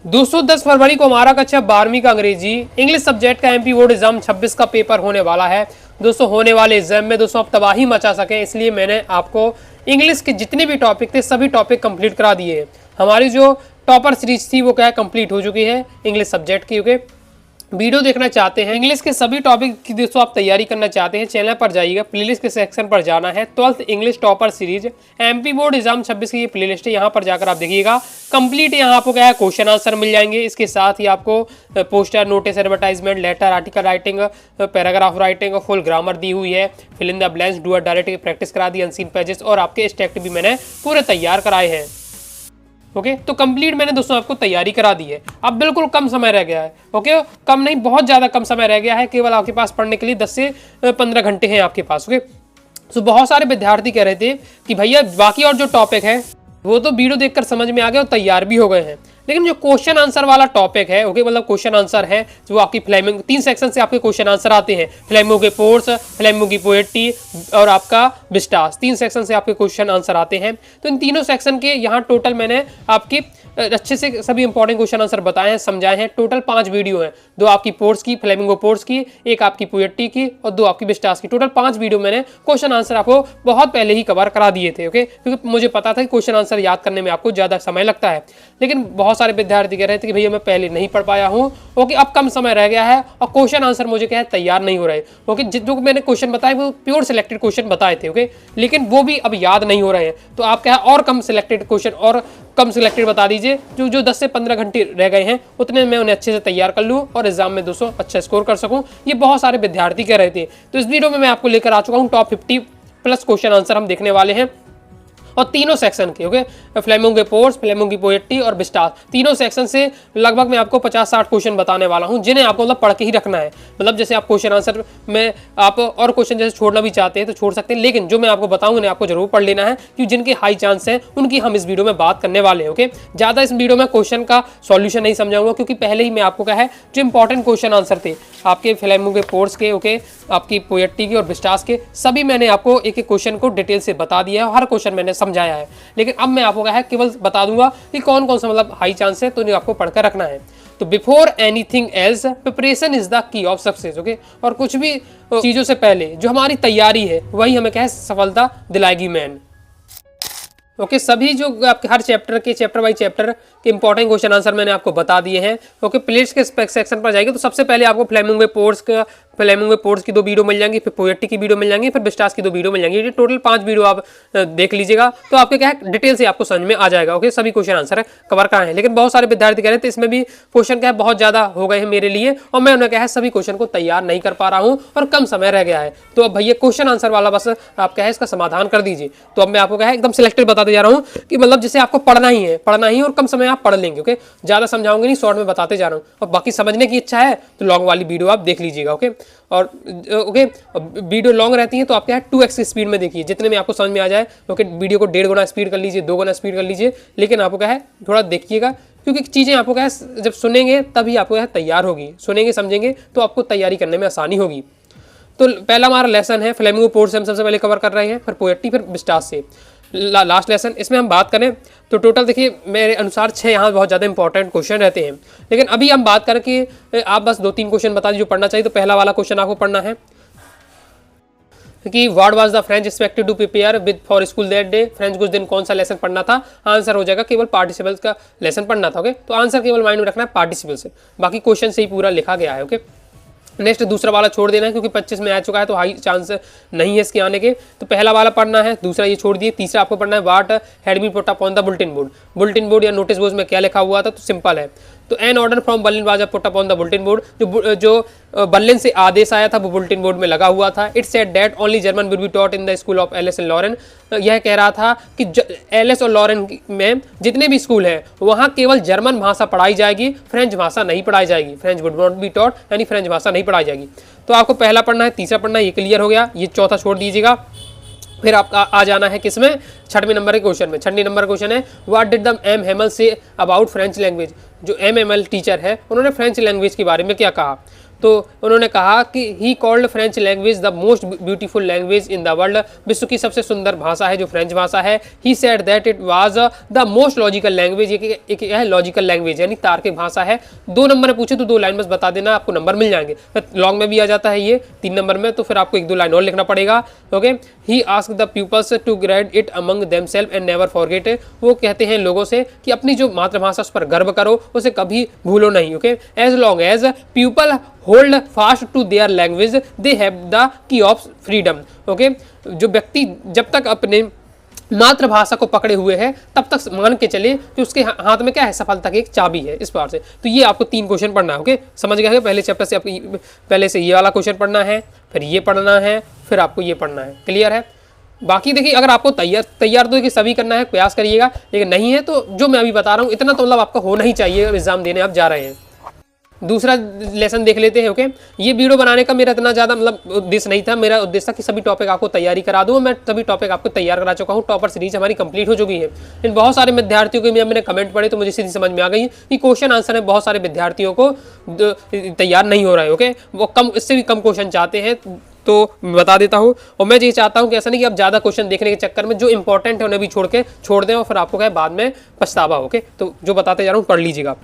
दोस्तों 10 फरवरी को हमारा कक्षा 12वीं का अंग्रेजी इंग्लिश सब्जेक्ट का एमपी बोर्ड एग्जाम 26 का पेपर होने वाला है। दोस्तों होने वाले एग्जाम में दोस्तों आप तबाही मचा सकें इसलिए मैंने आपको इंग्लिश के जितने भी टॉपिक थे सभी टॉपिक कंप्लीट करा दिए हैं। हमारी जो टॉपर सीरीज थी वो क्या है कंप्लीट हो चुकी है इंग्लिश सब्जेक्ट की। ओके, वीडियो देखना चाहते हैं इंग्लिश के सभी टॉपिक की दोस्तों आप तैयारी करना चाहते हैं, चैनल पर जाइएगा, प्लेलिस्ट के सेक्शन पर जाना है। 12th English topper series MP board exam 26 की ये प्लेलिस्ट है, यहाँ पर जाकर आप देखिएगा कंप्लीट। यहाँ आपको क्या है क्वेश्चन आंसर मिल जाएंगे। इसके साथ ही आपको poster, notice, advertisement, letter, article writing, paragraph writing, full grammar दी हुई है, fill in the blanks, do direct की प्रैक्टिस करा दी, अनसीन पेजेस और आपके स्टेक्ट भी मैंने पूरे तैयार कराए हैं। ओके तो कंप्लीट मैंने दोस्तों आपको तैयारी करा दी है। अब बिल्कुल कम समय रह गया है। ओके कम नहीं, बहुत ज़्यादा कम समय रह गया है। केवल आपके पास पढ़ने के लिए 10 से 15 घंटे हैं आपके पास। ओके तो बहुत सारे विद्यार्थी कह रहे थे कि भैया बाकी और जो टॉपिक है वो तो वीडियो देखकर समझ में आ गया और तैयार भी हो गए हैं, लेकिन जो क्वेश्चन आंसर वाला टॉपिक है, ओके मतलब क्वेश्चन आंसर है जो आपकी फ्लेमिंग 3 सेक्शन से आपके क्वेश्चन आंसर आते हैं। फ्लेमिंगो के पोर्स, फ्लेमिंगो की पोएट्री और आपका विस्टास, 3 सेक्शन से आपके क्वेश्चन आंसर आते हैं। तो इन तीनों सेक्शन के यहाँ टोटल मैंने आपकी अच्छे से सभी इंपॉर्टेंट क्वेश्चन आंसर बताए हैं, समझाए हैं। टोटल 5 वीडियो हैं, 2 आपकी पोर्स की, फ्लेमिंगो पोर्स की, 1 आपकी पोएट्री की और 2 आपकी विस्टास की। टोटल 5 वीडियो मैंने क्वेश्चन आंसर आपको बहुत पहले ही कवर करा दिए थे। ओके क्योंकि मुझे पता था कि क्वेश्चन आंसर याद करने में आपको ज़्यादा समय लगता है, लेकिन बहुत सारे विद्यार्थी कह रहे थे कि भैया मैं पहले नहीं पढ़ पाया हूँ। ओके अब कम समय रह गया है और क्वेश्चन आंसर मुझे क्या है तैयार नहीं हो रहे। ओके जो मैंने क्वेश्चन बताए वो प्योर सिलेक्टेड क्वेश्चन बताए थे। ओके लेकिन वो भी अब याद नहीं हो रहे हैं, तो आप क्या है और कम सिलेक्टेड क्वेश्चन और कम सिलेक्टेड बता दीजिए, जो 10 से 15 घंटे रह गए हैं उतने मैं उन्हें अच्छे से तैयार कर लूँ और एग्जाम में दोस्तों अच्छा स्कोर कर सकूँ। ये बहुत सारे विद्यार्थी कह रहे थे। तो इस वीडियो में मैं आपको लेकर आ चुका हूँ टॉप 50 प्लस क्वेश्चन आंसर हम देखने वाले हैं और तीनों सेक्शन के। ओके फ्लेमिंगो के पोर्स, फ्लेमिंगो की पोएट्री और विस्टास, तीनों सेक्शन से लगभग मैं आपको 50-60 क्वेश्चन बताने वाला हूं, जिन्हें आपको मतलब पढ़ के ही रखना है। मतलब जैसे आप क्वेश्चन आंसर में आप और क्वेश्चन जैसे छोड़ना भी चाहते हैं तो छोड़ सकते हैं, लेकिन जो मैं आपको बताऊं उन्हें आपको जरूर पढ़ लेना है, क्योंकि जिनके हाई चांस हैं उनकी हम इस वीडियो में बात करने वाले हैं। ओके ज़्यादा इस वीडियो में क्वेश्चन का सॉल्यूशन नहीं समझाऊंगा, क्योंकि पहले ही मैं आपको क्या है जो इंपॉर्टेंट क्वेश्चन आंसर थे आपके फ्लेमिंगो के पोर्स के, ओके आपकी पोएट्री के और विस्टास के, सभी मैंने आपको एक एक क्वेश्चन को डिटेल से बता दिया है, हर क्वेश्चन मैंने समझाया है। लेकिन अब मैं आपको क्या है केवल बता दूंगा कि कौन कौन सा मतलब हाई चांस है, तो इन्हें आपको पढ़कर रखना है। तो before anything else preparation is the key of success. Okay और कुछ भी चीजों से पहले जो हमारी तैयारी है वही हमें क्या है सफलता दिलाएगी मैन। ओके सभी जो आपके हर चैप्टर के चैप्टर बाई चैप्टर के इंपॉर्टेंट क्वेश्चन आंसर मैंने आपको बता दिए हैं। ओके प्लेलिस्ट के सेक्शन पर जाएंगे तो सबसे पहले आपको फ्लेमिंगो पोर्स का, फ्लेमिंगो पोर्स की 2 वीडियो मिल जाएंगी, फिर पोएट्री की वीडियो मिल जाएंगी, फिर विस्टास की 2 वीडियो मिल जाएंगी। ये टोटल 5 वीडियो आप देख लीजिएगा तो आपके क्या है डिटेल से आपको समझ में आ जाएगा। ओके सभी क्वेश्चन आंसर कवर कहाँ है, लेकिन बहुत सारे विद्यार्थी कह रहे थे इसमें भी क्वेश्चन क्या है बहुत ज़्यादा हो गए हैं मेरे लिए और मैं उन्हें क्या है सभी क्वेश्चन को तैयार नहीं कर पा रहा हूँ और कम समय रह गया है। तो अब भैया क्वेश्चन आंसर वाला बस आप क्या है इसका समाधान कर दीजिए। तो अब मैं आपको क्या है एकदम सिलेक्टेड बताते जा रहा हूँ कि मतलब जैसे आपको पढ़ना ही है और कम समय आप पढ़ लेंगे। ओके ज़्यादा समझाऊंगे नहीं, शॉर्ट में बताते जा रहा हूँ। और बाकी समझने की इच्छा है तो लॉन्ग वाली वीडियो आप देख लीजिएगा। ओके और ओके वीडियो लॉन्ग रहती है तो आप क्या है 2x की स्पीड में देखिए, जितने में आपको समझ में आ जाए। ओके वीडियो को 1.5 गुना स्पीड कर लीजिए, 2 गुना स्पीड कर लीजिए, लेकिन आपको क्या है थोड़ा देखिएगा, क्योंकि चीज़ें आपको क्या है जब सुनेंगे तभी आपको क्या तैयार होगी, सुनेंगे समझेंगे तो आपको तैयारी करने में आसानी होगी। तो पहला हमारा लेसन है फ्लेमिंगो पोर्स से हम सबसे पहले कवर कर रहे हैं, फिर पोएट्री, फिर विस्टास से लास्ट लेसन। इसमें हम बात करें तो टोटल देखिए मेरे अनुसार 6 यहाँ बहुत ज़्यादा इंपॉर्टेंट क्वेश्चन रहते हैं, लेकिन अभी हम बात करें कि आप बस 2-3 क्वेश्चन बता दीजिए जो पढ़ना चाहिए। तो पहला वाला क्वेश्चन आपको पढ़ना है कि what was the French expected to prepare with for school that day. French कुछ दिन कौन सा लेसन पढ़ना था, आंसर हो जाएगा केवल पार्टिसिपल्स का लेसन पढ़ना था। ओके तो आंसर केवल माइंड में रखना है पार्टिसिपल से, बाकी क्वेश्चन से ही पूरा लिखा गया है। ओके नेक्स्ट दूसरा वाला छोड़ देना है, क्योंकि 25 में आ चुका है तो हाई चांस नहीं है इसके आने के। तो पहला वाला पढ़ना है, दूसरा ये छोड़ दिए। तीसरा आपको पढ़ना है what had been put upon the bulletin board. Bulletin board या नोटिस बोर्ड में क्या लिखा हुआ था, तो सिंपल है। तो an order from Berlin was put upon the bulletin board, जो बर्लिन से आदेश आया था वो बुलेटिन बोर्ड में लगा हुआ था। It said that only German will be taught in the school of Alsace and Lorraine. यह कह रहा था कि एलिस और लॉरेन में जितने भी स्कूल हैं वहाँ केवल जर्मन भाषा पढ़ाई जाएगी, फ्रेंच भाषा नहीं पढ़ाई जाएगी। French would not be taught, यानी फ्रेंच भाषा नहीं पढ़ाई जाएगी। तो आपको पहला पढ़ना है, तीसरा पढ़ना है, ये क्लियर हो गया। ये चौथा छोड़ दीजिएगा। फिर आपका आ जाना है किसमें, 6वें नंबर के क्वेश्चन में। 6 नंबर क्वेश्चन है what did the M Hamel say about French language. जो एम टीचर है उन्होंने फ्रेंच लैंग्वेज के बारे में क्या कहा। तो उन्होंने कहा कि he called French language the most beautiful language in the world, विश्व की सबसे सुंदर भाषा है जो फ्रेंच भाषा है। He said that it was the most logical language, एक है लॉजिकल लैंग्वेज यानी तार्किक भाषा है। 2 नंबर में पूछे तो 2 लाइन बस बता देना, आपको नंबर मिल जाएंगे। लॉन्ग में भी आ जाता है ये 3 नंबर में, तो फिर आपको 1-2 लाइन और लिखना पड़ेगा। Okay, he asked the peoples to guard it among themselves and never forget. वो कहते हैं लोगों से कि अपनी जो मातृभाषा उस पर गर्व करो, उसे कभी भूलो नहीं। Okay, as long as people hold fast to their language they have the key of freedom. Okay, जो व्यक्ति जब तक अपने मातृभाषा को पकड़े हुए है तब तक मान के चले कि उसके हाथ में क्या है, सफलता की एक चाबी है इस बार से। तो ये आपको 3 क्वेश्चन पढ़ना है। ओके, समझ गए? पहले चैप्टर से आपको पहले से ये वाला क्वेश्चन पढ़ना है, फिर ये पढ़ना है, फिर आपको ये पढ़ना है। क्लियर है? बाकी देखिए, अगर आपको तैयार तो देखिए सभी करना है, प्रयास करिएगा, लेकिन नहीं है तो जो मैं अभी बता रहा हूँ इतना तो मतलब आपका होना ही चाहिए एग्जाम देने आप जा रहे हैं। दूसरा लेसन देख लेते हैं। ओके, ये वीडियो बनाने का मेरा इतना ज़्यादा मतलब उद्देश्य नहीं था। मेरा उद्देश्य था कि सभी टॉपिक आपको तैयारी करा दूँ। मैं सभी टॉपिक आपको तैयार करा चुका हूँ। टॉपर सीरीज हमारी कंप्लीट हो चुकी है। इन बहुत सारे विद्यार्थियों के मैंने कमेंट पढ़े तो मुझे सीधी समझ में आ गई कि क्वेश्चन आंसर में बहुत सारे विद्यार्थियों को तैयार नहीं हो रहा है। ओके, वो कम, इससे भी कम क्वेश्चन चाहते हैं, तो बता देता हूँ। और मैं ये चाहता हूँ कि ऐसा नहीं कि आप ज़्यादा क्वेश्चन देखने के चक्कर में जो इंपॉर्टेंट है उन्हें भी छोड़ दें और फिर आपको क्या बाद में पछतावा। ओके, तो जो बताते जा रहा हूँ पढ़ लीजिएगा।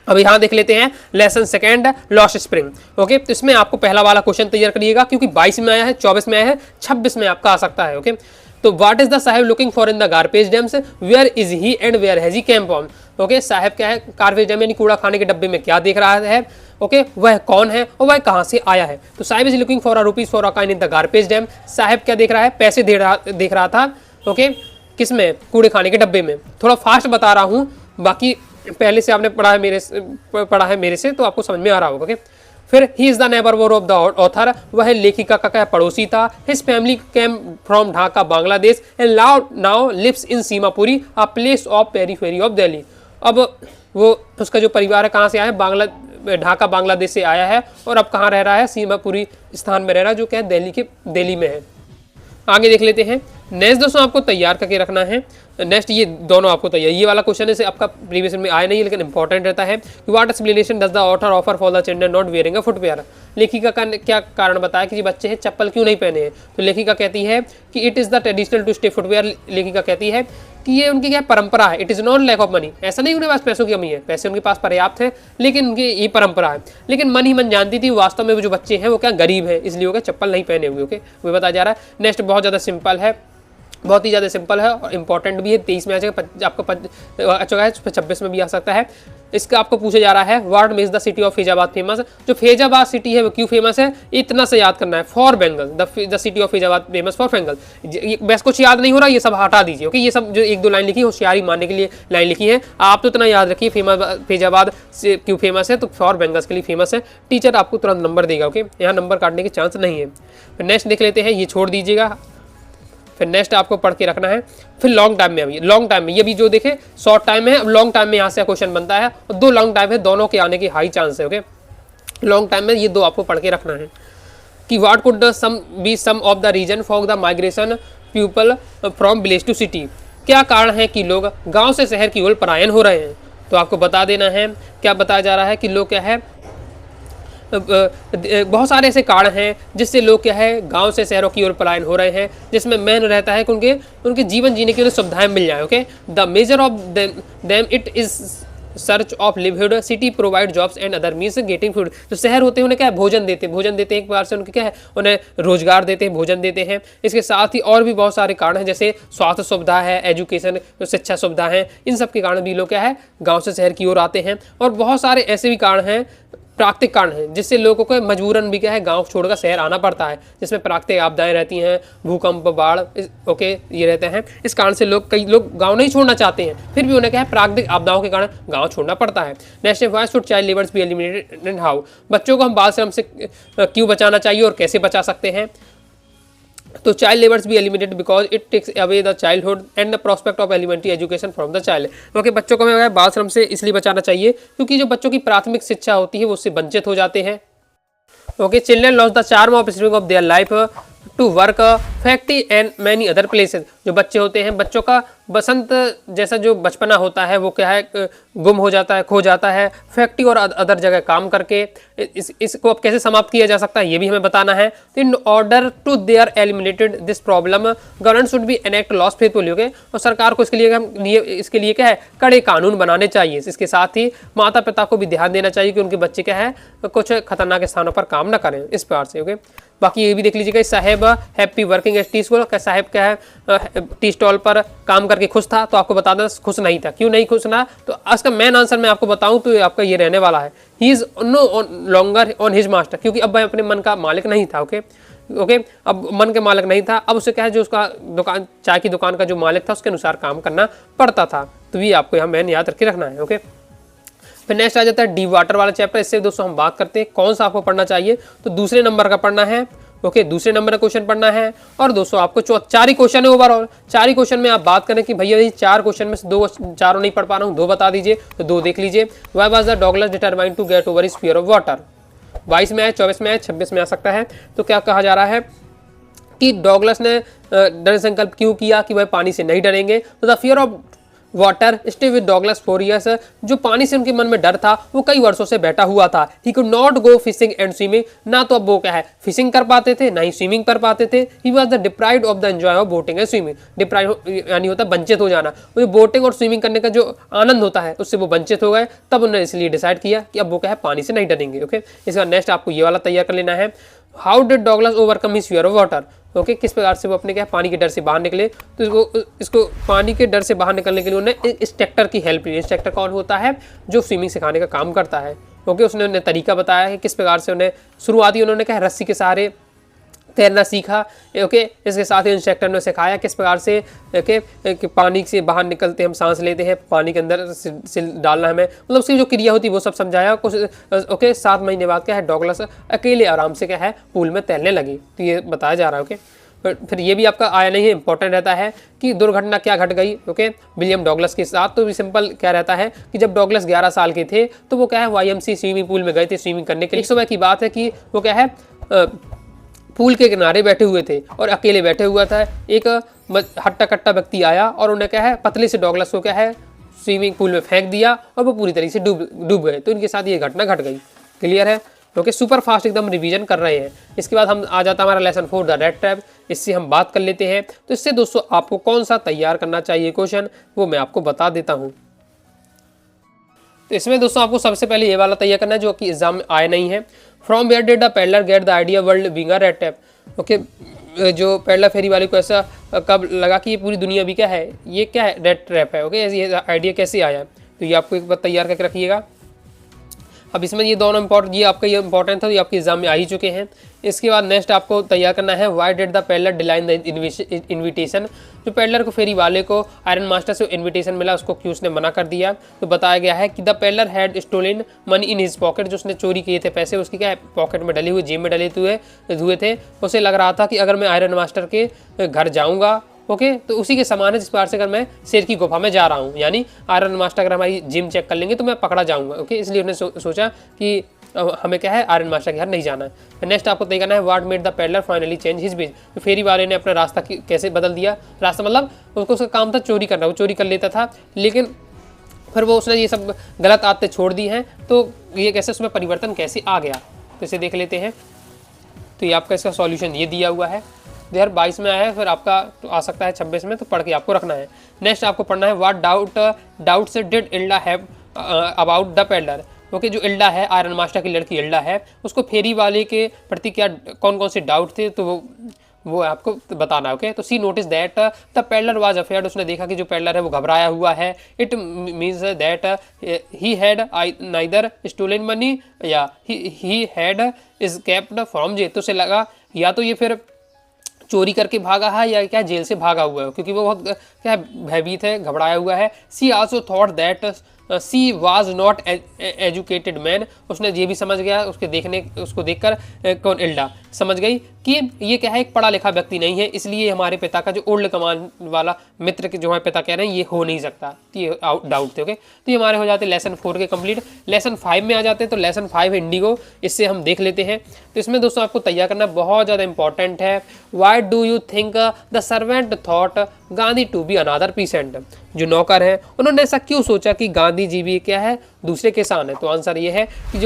अब यहाँ देख लेते हैं lesson second, lost spring. Okay, तो इसमें आपको पहला वाला क्वेश्चन तैयार करिएगा, क्योंकि 22 में आया है, 24 में आया है, 26 में आपका आ सकता है। ओके, तो what is the Saheb looking for in the garbage dumps, where is he and where has he came from. Okay, Saheb क्या है, गार्बेज डैम यानी कूड़ा खाने के डब्बे में क्या देख रहा है। ओके, वह कौन है और वह कहाँ से आया है। तो साहब is looking for ₹1 for a coin in the garbage dam. साहब क्या देख रहा है, पैसे देख रहा था। ओके, किसमें, कूड़े खाने के डब्बे में। थोड़ा फास्ट बता रहा हूँ, बाकी पहले से आपने पढ़ा है मेरे से तो आपको समझ में आ रहा होगा। ओके, फिर he is the neighbourhood of the author, वह लेखिका का पड़ोसी था। His family came from Dhaka Bangladesh and now lives in Seemapuri, a place of periphery of Delhi. अब वो उसका जो परिवार है कहाँ से आया है, ढाका बांग्लादेश से आया है और अब कहाँ रह रहा है, सीमापुरी स्थान में रह रहा है, जो क्या है दिल्ली में है। आगे देख लेते हैं। नेक्स्ट दोस्तों आपको तैयार करके रखना है। नेक्स्ट ये दोनों आपको तैयार, ये वाला क्वेश्चन है आपका प्रीवियस में आया नहीं है लेकिन इंपॉर्टेंट रहता है। What explanation does the author offer for the children not wearing a footwear. लेखिका का क्या कारण बताया कि ये बच्चे हैं चप्पल क्यों नहीं पहने हैं। तो लेखिका कहती है कि it is the traditional to stay footwear. लेखिका कहती है कि ये उनकी क्या परंपरा है। It is not lack of money, ऐसा नहीं उनके पास पैसों की कमी है, पैसे उनके पास पर्याप्त है, लेकिन उनकी ये परंपरा है। लेकिन मन ही मन जानती थी वास्तव में वो जो बच्चे हैं वो क्या गरीब है, इसलिए वो क्या चप्पल नहीं पहने हुए। ओके, वो बताया जा रहा है। नेक्स्ट बहुत ज़्यादा सिंपल है, बहुत ही ज़्यादा सिंपल है और इंपॉर्टेंट भी है। 23 में आ जाएगा, आपको अच्छा है 26 में भी आ सकता है। इसका आपको पूछा जा रहा है what makes the city of Faizabad famous. जो फैजाबाद सिटी है वो क्यों फेमस है, इतना से याद करना है। For Bengal, the city of Faizabad famous for Bengal. बस कुछ याद नहीं हो रहा, ये सब हटा दीजिए। ओके, ये सब जो 1-2 लाइन लिखी होशियारी मारने के लिए लाइन लिखी है, आप तो इतना याद रखिए फैजाबाद से क्यों फेमस है, तो फॉर बेंगल्स के लिए फेमस है। टीचर आपको तुरंत नंबर देगा। ओके, यहाँ नंबर काटने के चांस नहीं है। फिर नेक्स्ट देख लेते हैं, ये छोड़ दीजिएगा। फिर नेक्स्ट आपको पढ़ के रखना है। फिर लॉन्ग टाइम में, अभी लॉन्ग टाइम में ये भी जो देखे शॉर्ट टाइम में है, अब लॉन्ग टाइम में यहाँ से क्वेश्चन बनता है और 2 लॉन्ग टाइम है, दोनों के आने की हाई चांस है। ओके, लॉन्ग टाइम में ये 2 आपको पढ़ के रखना है कि what could be some of the reason for the migration people from village to city. क्या कारण है कि लोग गाँव से शहर की ओर पलायन हो रहे हैं। तो आपको बता देना है, क्या बताया जा रहा है कि लोग क्या है, बहुत सारे ऐसे कारण हैं जिससे लोग क्या है गांव से शहरों की ओर पलायन हो रहे हैं, जिसमें मेन रहता है कि उनके जीवन जीने के लिए सुविधाएं मिल जाए। Okay, the measure of them it is search of livelihood, city provide jobs and other means getting food. जो शहर होते हैं उन्हें क्या है, भोजन देते हैं, एक बार से उनके क्या है, उन्हें रोजगार देते हैं, भोजन देते हैं। इसके साथ ही और भी बहुत सारे कारण हैं, जैसे स्वास्थ्य सुविधा है, एजुकेशन शिक्षा सुविधा है, इन सब के कारण भी लोग क्या है गाँव से शहर की ओर आते हैं। और बहुत सारे ऐसे भी कारण हैं, प्राकृतिक कारण है, जिससे लोगों को मजबूरन भी क्या है गांव छोड़कर शहर आना पड़ता है, जिसमें प्राकृतिक आपदाएं रहती हैं, भूकंप, बाढ़, ओके ये रहते हैं। इस कारण से कई लोग गांव नहीं छोड़ना चाहते हैं, फिर भी उन्हें क्या है प्राकृतिक आपदाओं के कारण गांव छोड़ना पड़ता है। Next, why should child labours be eliminated and how. बच्चों को हम बाल श्रम से क्यों बचाना चाहिए और कैसे बचा सकते हैं। तो चाइल्ड लेबर्स भी eliminated because it takes away the childhood and the prospect of elementary education from the child. क्योंकि बच्चों को हमें बाल श्रम से इसलिए बचाना चाहिए क्योंकि जो बच्चों की प्राथमिक शिक्षा होती है वो उससे वंचित हो जाते हैं। Okay, children lose the charm of spring of their life to work factory and many other places. जो बच्चे होते हैं, बच्चों का बसंत जैसा जो बचपना होता है वो क्या है, गुम हो जाता है, खो जाता है फैक्ट्री और अदर जगह काम करके। इसको अब कैसे समाप्त किया जा सकता है ये भी हमें बताना है। तो in order to they are eliminated this problem government should be enact laws faithfully. Okay, और सरकार को इसके लिए क्या है, कड़े कानून बनाने चाहिए। इसके साथ ही माता पिता को भी ध्यान देना चाहिए कि उनके बच्चे क्या है कुछ खतरनाक स्थानों पर काम ना करें इस प्रकार से। ओके, बाकी ये भी देख लीजिएगा, साहेब happy working at tea stall. साहेब क्या है टी स्टॉल पर काम करके खुश था, तो आपको बता दें खुश नहीं था। क्यों नहीं खुश ना, तो इसका मेन आंसर मैं आपको बताऊं तो आपका ये रहने वाला है, he is no longer on his master, क्योंकि अब वह अपने मन का मालिक नहीं था। ओके, अब मन के मालिक नहीं था, अब उसे क्या है जो उसका दुकान, चाय की दुकान का जो मालिक था उसके अनुसार काम करना पड़ता था। तो ये आपको यहाँ मैन याद रख के रखना है। ओके, फिर नेक्स्ट आ जाता है डी वाटर वाला चैप्टर। इससे दोस्तों हम बात करते हैं कौन सा आपको पढ़ना चाहिए, तो दूसरे नंबर का पढ़ना है। ओके, दूसरे नंबर का क्वेश्चन पढ़ना है। और दोस्तों आपको 4 ही क्वेश्चन है ओवरऑल। 4 ही क्वेश्चन में आप बात करें कि भैया ये 4 क्वेश्चन में से 2 चारों नहीं पढ़ पा रहा हूँ, 2 बता दीजिए, तो 2 देख लीजिए। Why was the Douglas determined to get over his fear of water. 22 में आए, 24 में आए, 26 में आ सकता है। तो क्या कहा जा रहा है कि डॉगलस ने दृढ़ संकल्प क्यों किया कि वह पानी से नहीं डरेंगे। तो the fear of water stay with Douglas 4 years। जो पानी से उनके मन में डर था वो कई वर्षों से बैठा हुआ था। He could not go fishing and swimming, ना तो अब वो क्या है फिशिंग कर पाते थे, ना ही स्विमिंग कर पाते थे। He was the deprived of the enjoy of boating and swimming. Deprive यानी होता है वंचित हो जाना, वो जो बोटिंग और स्विमिंग करने का जो आनंद होता है उससे वो वंचित हो गए। तब उन्होंने इसलिए डिसाइड किया कि अब वो क्या है पानी से नहीं डरेंगे। ओके, इसका नेक्स्ट आपको ये वाला तैयार कर लेना है, how did Douglas overcome his fear of water. Okay, किस प्रकार से वो अपने क्या पानी के डर से बाहर निकले। तो इसको पानी के डर से बाहर निकलने के लिए उन्होंने इंस्ट्रक्टर की हेल्प ली। इंस्ट्रक्टर कौन होता है, जो स्विमिंग सिखाने का काम करता है। ओके, उसने उन्हें तरीका बताया है किस प्रकार से उन्हें शुरुआती उन्होंने क्या रस्सी के सहारे तैरना सीखा। ओके, इसके साथ ही इंस्ट्रक्टर ने सिखाया किस प्रकार से कि पानी से बाहर निकलते हम सांस लेते हैं, पानी के अंदर सिल डालना हमें, मतलब उसकी जो क्रिया होती है वो सब समझाया कुछ। ओके, 7 महीने बाद क्या है डॉगलस अकेले आराम से क्या है पूल में तैरने लगी। तो ये बताया जा रहा है। ओके, फिर ये भी आपका आया नहीं है, इंपॉर्टेंट रहता है कि दुर्घटना क्या घट गई। ओके, विलियम डॉगलस के साथ। तो सिंपल क्या रहता है कि जब डॉगलस 11 साल के थे तो वो क्या है YMCA स्विमिंग पूल में गए थे स्विमिंग करने के लिए। एक समय की बात है कि वो क्या है पूल के किनारे बैठे हुए थे और अकेले बैठे हुआ था। एक हट्टा कट्टा व्यक्ति आया और उन्हें क्या है पतले से डॉगलस को क्या है स्विमिंग पूल में फेंक दिया और वो पूरी तरीके से डूब गए। तो इनके साथ ये घटना घट गई। क्लियर है? ओके, सुपर फास्ट एकदम रिवीजन कर रहे हैं। इसके बाद हम आ जाता हमारा लेसन 4 द रेड ट्रैप। इससे हम बात कर लेते हैं। तो इससे दोस्तों आपको कौन सा तैयार करना चाहिए क्वेश्चन वो मैं आपको बता देता हूँ। तो इसमें दोस्तों आपको सबसे पहले ये वाला तैयार करना है जो कि एग्जाम में आया नहीं है। From where did the peddler get the idea world being a rat trap. Okay, जो पेडलर फेरी वाले को ऐसा कब लगा कि ये पूरी दुनिया भी क्या है, ये क्या है रेड ट्रैप है। ओके, ये आइडिया कैसे आया, तो ये आपको एक बार तैयार करके रखिएगा। अब इसमें ये दोनों इंपॉर्टेंट, ये आपका ये इंपॉर्टेंट था, ये आपके एग्जाम में आ ही चुके हैं। इसके बाद नेक्स्ट आपको तैयार करना है why did the peddler decline the invitation. जो पेडलर को फेरी वाले को आयरन मास्टर से इन्विटेशन मिला उसको क्यों उसने मना कर दिया। तो बताया गया है कि the peddler had stolen money in his pocket. जो उसने चोरी किए थे पैसे उसकी क्या है पॉकेट में डले हुए, जेब में डले हुए थे। उसे लग रहा था कि अगर मैं आयरन मास्टर के घर जाऊँगा ओके तो उसी के समान है जिस प्रकार से अगर मैं शेर की गुफा में जा रहा हूँ, यानी आयरन मास्टर अगर हमारी जिम चेक कर लेंगे तो मैं पकड़ा जाऊँगा। ओके, इसलिए उन्होंने सोचा कि हमें क्या है आयरन मास्टर के घर नहीं जाना है। नेक्स्ट आपको तय करना है what made the peddler finally change his बिज। तो फेरी वाले ने अपना रास्ता कैसे बदल दिया। रास्ता मतलब उसका काम था चोरी करना, वो चोरी कर लेता था लेकिन फिर वो उसने ये सब गलत आदतें छोड़ दी हैं। तो ये कैसे उसमें परिवर्तन कैसे आ गया, तो इसे देख लेते हैं। तो ये आपका इसका सॉल्यूशन ये दिया हुआ है। 2022 में आया है, फिर आपका तो आ सकता है 26 में, तो पढ़ के आपको रखना है। नेक्स्ट आपको पढ़ना है what doubts did Hilda have about the pedlar. Okay, जो इल्डा है आयरन मास्टर की लड़की इल्डा है उसको फेरी वाले के प्रति क्या कौन कौन से डाउट थे तो वो आपको बताना है। ओके, तो she noticed that the pedlar was afraid. उसने देखा कि जो पेडलर है वो घबराया हुआ है। It means that he had neither stolen money या he had escaped from jail. तो उसे लगा या तो ये फिर चोरी करके भागा है या क्या जेल से भागा हुआ है, क्योंकि वो बहुत क्या भयभीत है, घबराया हुआ है। She also thought that she was not educated man, उसने ये भी समझ गया उसको देखकर कौन इल्डा समझ गई कि ये क्या है, एक पढ़ा लिखा व्यक्ति नहीं है, इसलिए हमारे पिता का जो ओल्ड कमांड वाला मित्र के जो है पिता कह रहे हैं ये हो नहीं सकता। तो ये डाउट थे। ओके, तो ये हमारे हो जाते लेसन 4 के कंप्लीट। लेसन 5 में आ जाते हैं। तो लेसन 5 है इंडिगो, इससे हम देख लेते हैं। तो इसमें दोस्तों आपको तैयार करना बहुत ज़्यादा इंपॉर्टेंट है। Why do you think the servant thought Gandhi to be another peasant, जो नौकर है उन्होंने ऐसा क्यों सोचा कि गांधी जी भी क्या है, दूसरे किसान है। तो आंसर ये है कि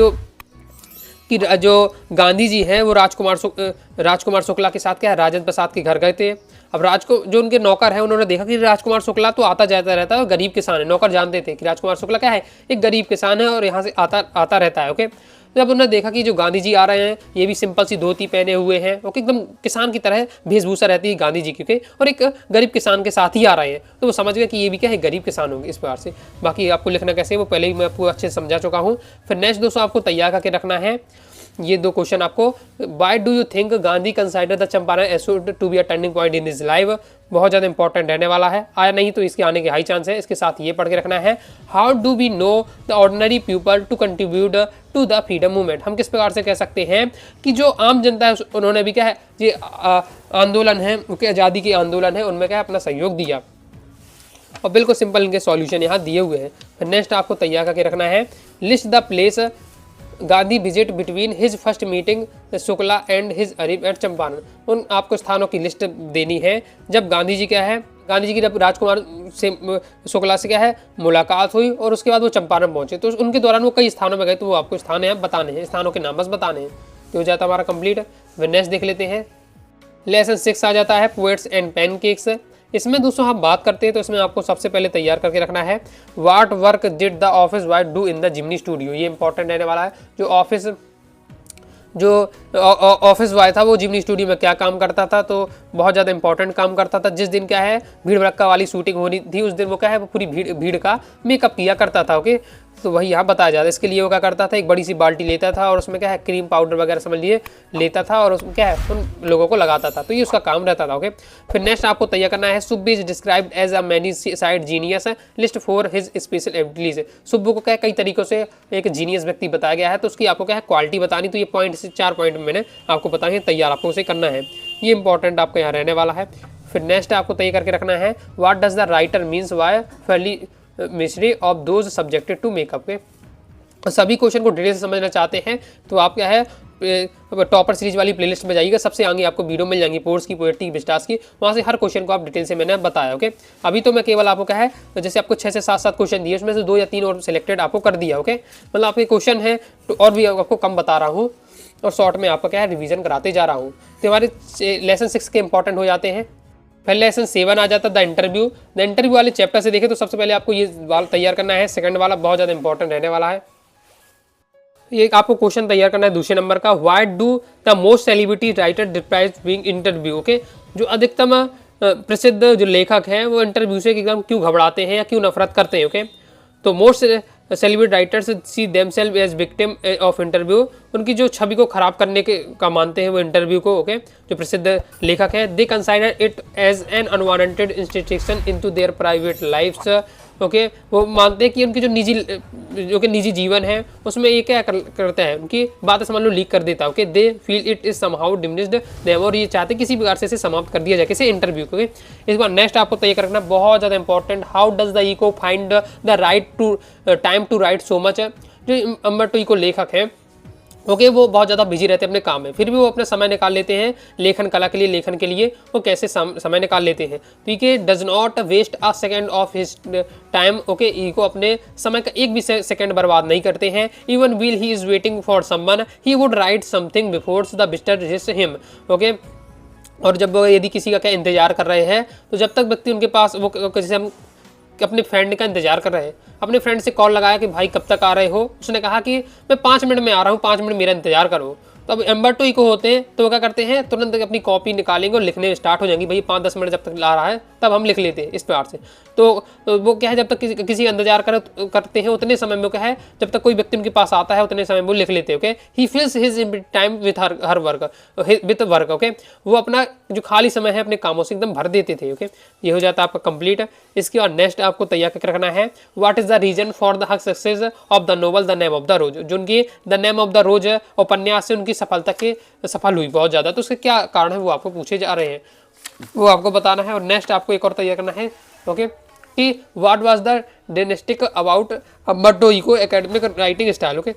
जो गांधी जी हैं वो राजकुमार शुक्ला के साथ क्या है, राजेंद्र प्रसाद के घर गए थे। अब जो उनके नौकर हैं उन्होंने देखा कि राजकुमार शुक्ला तो आता जाता रहता है और गरीब किसान है। नौकर जानते थे कि राजकुमार शुक्ला क्या है, एक गरीब किसान है और यहाँ से आता रहता है। ओके, जब उन्होंने देखा कि जो गांधी जी आ रहे हैं ये भी सिंपल सी धोती पहने हुए हैं, ओके, एकदम किसान की तरह वेशभूषा रहती है गांधी जी की, और एक गरीब किसान के साथ ही आ रहे हैं, तो वो समझ गए कि ये भी क्या है, गरीब किसान होंगे। इस प्रकार से बाकी आपको लिखना कैसे है वो पहले ही मैं आपको अच्छे से समझा चुका हूँ। फिर नेक्स्ट दोस्तों आपको तैयार करके रखना है ये 2 क्वेश्चन आपको। Why do you think Gandhi consider the Champaran episode to be a turning point in his life, बहुत ज़्यादा इंपॉर्टेंट रहने वाला है। आया नहीं तो इसके आने के हाई चांस है। इसके साथ ये पढ़ के रखना है। How do we know the ordinary people to contribute to the freedom movement, हम किस प्रकार से कह सकते हैं कि जो आम जनता है उन्होंने भी क्या है, ये आंदोलन है, उनके आज़ादी के आंदोलन है, उनमें क्या है अपना सहयोग दिया। और बिल्कुल सिंपल इनके सॉल्यूशन यहाँ दिए हुए हैं। फिर नेक्स्ट आपको तैयार करके रखना है। List the place Gandhi visit between his first meeting Shukla and his arrival at Champaran, उन आपको स्थानों की लिस्ट देनी है जब गांधी जी की जब राजकुमार से शुक्ला से क्या है मुलाकात हुई और उसके बाद वो चंपारण पहुंचे, तो उनके दौरान वो कई स्थानों में गए, तो वो आपको स्थान है बताने हैं, स्थानों के नाम बस बताने हैं। तो हो जाता हमारा कंप्लीट। नेक्स्ट देख लेते हैं। लेसन 6 आ जाता है पोएट्स एंड पैनकेक्स। इसमें दोस्तों हम बात करते हैं तो इसमें आपको सबसे पहले तैयार करके रखना है what work did the office wife do in the Jimny studio, ये इंपॉर्टेंट रहने वाला है। जो ऑफिस बॉय था वो जिमनी स्टूडियो में क्या काम करता था, तो बहुत ज़्यादा इंपॉर्टेंट काम करता था। जिस दिन क्या है भीड़ भड़क्का वाली शूटिंग हो रही थी उस दिन वो क्या है वो पूरी भीड़ का मेकअप किया करता था। ओके, तो वही यहाँ बताया जाता है। इसके लिए वो क्या करता था, एक बड़ी सी बाल्टी लेता था और उसमें क्या है क्रीम पाउडर वगैरह समझ लिए लेता था और उसमें क्या है उन लोगों को लगाता था, तो ये उसका काम रहता था। ओके, फिर नेक्स्ट आपको तैयार करना है Subbu is described as a many sided genius list for his special abilities. Subbu को क्या कई तरीकों से एक जीनियस व्यक्ति बताया गया है, तो उसकी आपको क्या है क्वालिटी बतानी, तो ये पॉइंट से 4 पॉइंट मैंने आपको बताए हैं, तैयार आपको उसे करना है, ये इंपॉर्टेंट आपको यहाँ रहने वाला है। फिर नेक्स्ट आपको तैयार करके रखना है what does the writer means why fairly mystery of those subjected to makeup के। सभी क्वेश्चन को डिटेल से समझना चाहते हैं तो आप क्या है टॉपर सीरीज वाली प्लेलिस्ट में जाइएगा, सबसे आगे आपको वीडियो मिल जाएंगी पोर्ट्स की, पोएट्री, विस्टास की, वहाँ से हर क्वेश्चन को आप डिटेल से मैंने बताया। ओके, अभी तो मैं केवल आपको क्या है जैसे आपको 6 से 7 क्वेश्चन दिए उसमें से 2 या 3 और सिलेक्टेड आपको कर दिया। ओके, मतलब आपके क्वेश्चन है तो और भी आपको कम बता रहा हूँ और शॉर्ट में आपका क्या है रिवीजन कराते जा रहा हूँ। तो हमारे लेसन 6 के इंपॉर्टेंट हो जाते हैं। फिर लेसन 7 आ जाता है द इंटरव्यू वाले चैप्टर से देखें तो सबसे पहले आपको ये वाला तैयार करना है, सेकंड वाला बहुत ज़्यादा इंपॉर्टेंट रहने वाला है। ये आपको क्वेश्चन तैयार करना है दूसरे नंबर का, why do the most celebrity writer despise being interview. Okay, जो अधिकतम प्रसिद्ध जो लेखक हैं वो इंटरव्यू से एकदम क्यों घबराते हैं या क्यों नफरत करते हैं। ओके, तो most celebrity writers see themselves as victim of interview, उनकी जो छवि को खराब करने के का मानते हैं वो इंटरव्यू को। ओके, जो प्रसिद्ध लेखक है they consider it as an unwanted instruction into their private lifes. Okay, वो मानते हैं कि उनकी जो निजी जीवन है उसमें ये क्या करता है उनकी बातें समझ लो लीक कर देता है। Okay, they feel it is somehow diminished them, और ये चाहते किसी प्रकार से इसे समाप्त कर दिया जाए किसी इंटरव्यू को। इस बार नेक्स्ट आपको तय करना बहुत ज़्यादा important, how does the Eco find the right to time to write so much. जो अम्बर्टो इको लेखक हैं ओके, वो बहुत ज़्यादा बिजी रहते हैं अपने काम में, फिर भी वो अपना समय निकाल लेते हैं लेखन कला के लिए, लेखन के लिए वो कैसे समय निकाल लेते हैं। तो ये does not waste a second of his time. Okay, Eco अपने समय का एक भी सेकेंड बर्बाद नहीं करते हैं। Even wheel he is waiting for someone he would write something before the visit him. Okay, और जब यदि किसी का क्या इंतजार कर रहे हैं तो जब तक व्यक्ति उनके पास वो जैसे हम अपने फ्रेंड का इंतजार कर रहे हैं, अपने फ्रेंड से कॉल लगाया कि भाई कब तक आ रहे हो, उसने कहा कि मैं 5 मिनट में आ रहा हूँ, 5 मिनट मेरा इंतजार करो। तो अब एम्बर्टो इको होते हैं तो वो क्या करते हैं तुरंत अपनी कॉपी निकालेंगे और लिखने स्टार्ट हो जाएंगी, भाई 5-10 मिनट जब तक ला रहा है तब हम लिख लेते हैं इस प्रकार से। तो वो क्या है, जब तक किसी का इंतजार करते हैं उतने समय में क्या है, जब तक कोई व्यक्ति उनके पास आता है उतने समय में वो लिख लेते हैं। Okay, he fills his time with her work with work. Okay, वो अपना जो खाली समय है अपने कामों से एकदम भर देते थे। ओके, ये हो जाता है आपका कंप्लीट। इसके बाद नेक्स्ट आपको तैयार करके रखना है, what is the reason for the success of the novel the name of the rose. जो उनकी the name of the rose उपन्यास से उनकी सफलता के सफल हुई बहुत ज्यादा, तो उसके क्या कारण है वो आपको पूछे जा रहे हैं, वो आपको बताना है। और नेक्स्ट आपको एक और तैयार करना है, ओके, कि what was the distinctive about Umberto Eco academic writing style. Okay,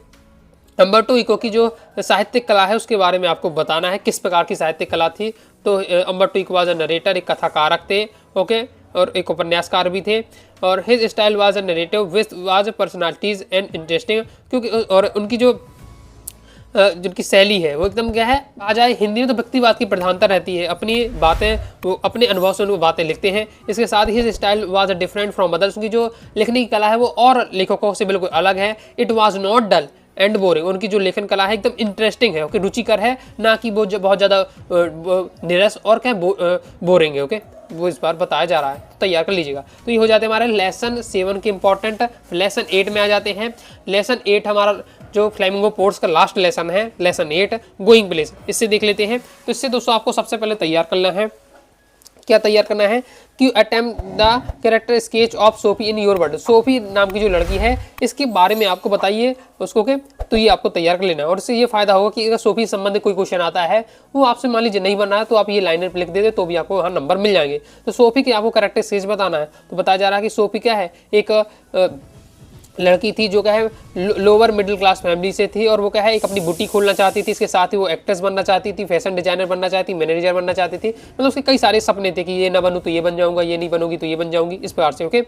Umberto Eco की जो साहित्यिक कला है उसके बारे में आपको बताना है, किस प्रकार की साहित्यिक कला थी। तो Umberto Eco was a narrator, एक कथाकारक थे। ओके, और एक उपन्यासकार भी थे। और his style was a narrative with was personalities and interesting, क्योंकि और उनकी जो जिनकी शैली है वो एकदम क्या है, आ जाए हिंदी में तो व्यक्तिवाद की प्रधानता रहती है, अपनी बातें वो अपने अनुभव से वो बातें लिखते हैं। इसके साथ ही style was different from others, उनकी जो लिखने की कला है वो और लेखकों से बिल्कुल अलग है। It was not dull and boring, उनकी जो लेखन कला है एकदम इंटरेस्टिंग है, ओके, रुचिकर है, ना कि वो बहुत ज़्यादा निरस और क्या बोरिंग है। ओके, वो इस बार बताया जा रहा है, तो तैयार कर लीजिएगा। तो ये हो जाते हैं हमारे लेसन 7 के इंपॉर्टेंट। लेसन 8 में आ जाते हैं। लेसन 8 हमारा जो फ्लेमिंगो पोर्ट्स का लास्ट लेसन है, लेसन 8 गोइंग प्लेस, इससे देख लेते हैं। तो इससे दोस्तों आपको सबसे पहले तैयार करना है, क्या तैयार करना है कि attempt the character sketch of Sophie in your word. Sophie नाम की जो लड़की है इसके बारे में आपको बताइए उसको के, तो ये आपको तैयार कर लेना है। और इससे ये फायदा होगा कि अगर सोफी संबंधित कोई क्वेश्चन आता है वो आपसे मान लीजिए नहीं बना है तो आप ये लाइनर पे लिख देते तो भी आपको वहाँ नंबर मिल जाएंगे। तो सोफी के आपको कैरेक्टर स्केच बताना है। तो बताया जा रहा है कि सोफी क्या है, एक लड़की थी जो क्या है लोअर मिडिल क्लास फैमिली से थी, और वो क्या है एक अपनी बुटीक खोलना चाहती थी। इसके साथ ही वो एक्ट्रेस बनना चाहती थी, फैशन डिजाइनर बनना चाहती, मैनेजर बनना चाहती थी। मतलब उसके कई सारे सपने थे कि ये ना बनूँ तो ये बन जाऊंगा, ये नहीं बनूंगी तो ये बन जाऊंगी, इस प्रकार से। ओके,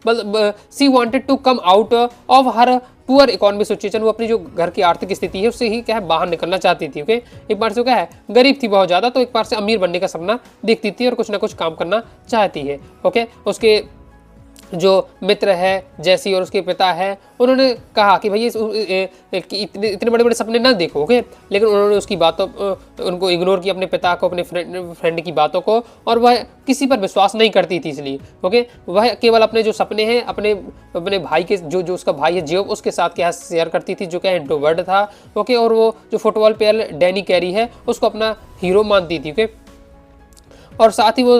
मतलब she wanted to come out of her poor economic situation, वो अपनी जो घर की आर्थिक स्थिति है उससे ही क्या है बाहर निकलना चाहती थी। ओके, एक बार से क्या है गरीब थी बहुत ज़्यादा, तो एक बार से अमीर बनने का सपना देखती थी और कुछ ना कुछ काम करना चाहती है। ओके, उसके जो मित्र है जैसी और उसके पिता है उन्होंने कहा कि भाई इतने बड़े बड़े सपने ना देखो। ओके, लेकिन उन्होंने उसकी बातों उनको इग्नोर किया, अपने पिता को, अपने फ्रेंड की बातों को, और वह किसी पर विश्वास नहीं करती थी। इसलिए ओके, वह केवल अपने जो सपने हैं अपने भाई के जो उसका भाई है जियोब उसके साथ क्या शेयर करती थी, जो क्या इंट्रोवर्ट था। ओके, और वो जो फुटबॉल प्लेयर डैनी कैरी है उसको अपना हीरो मानती थी। ओके, और साथ ही वो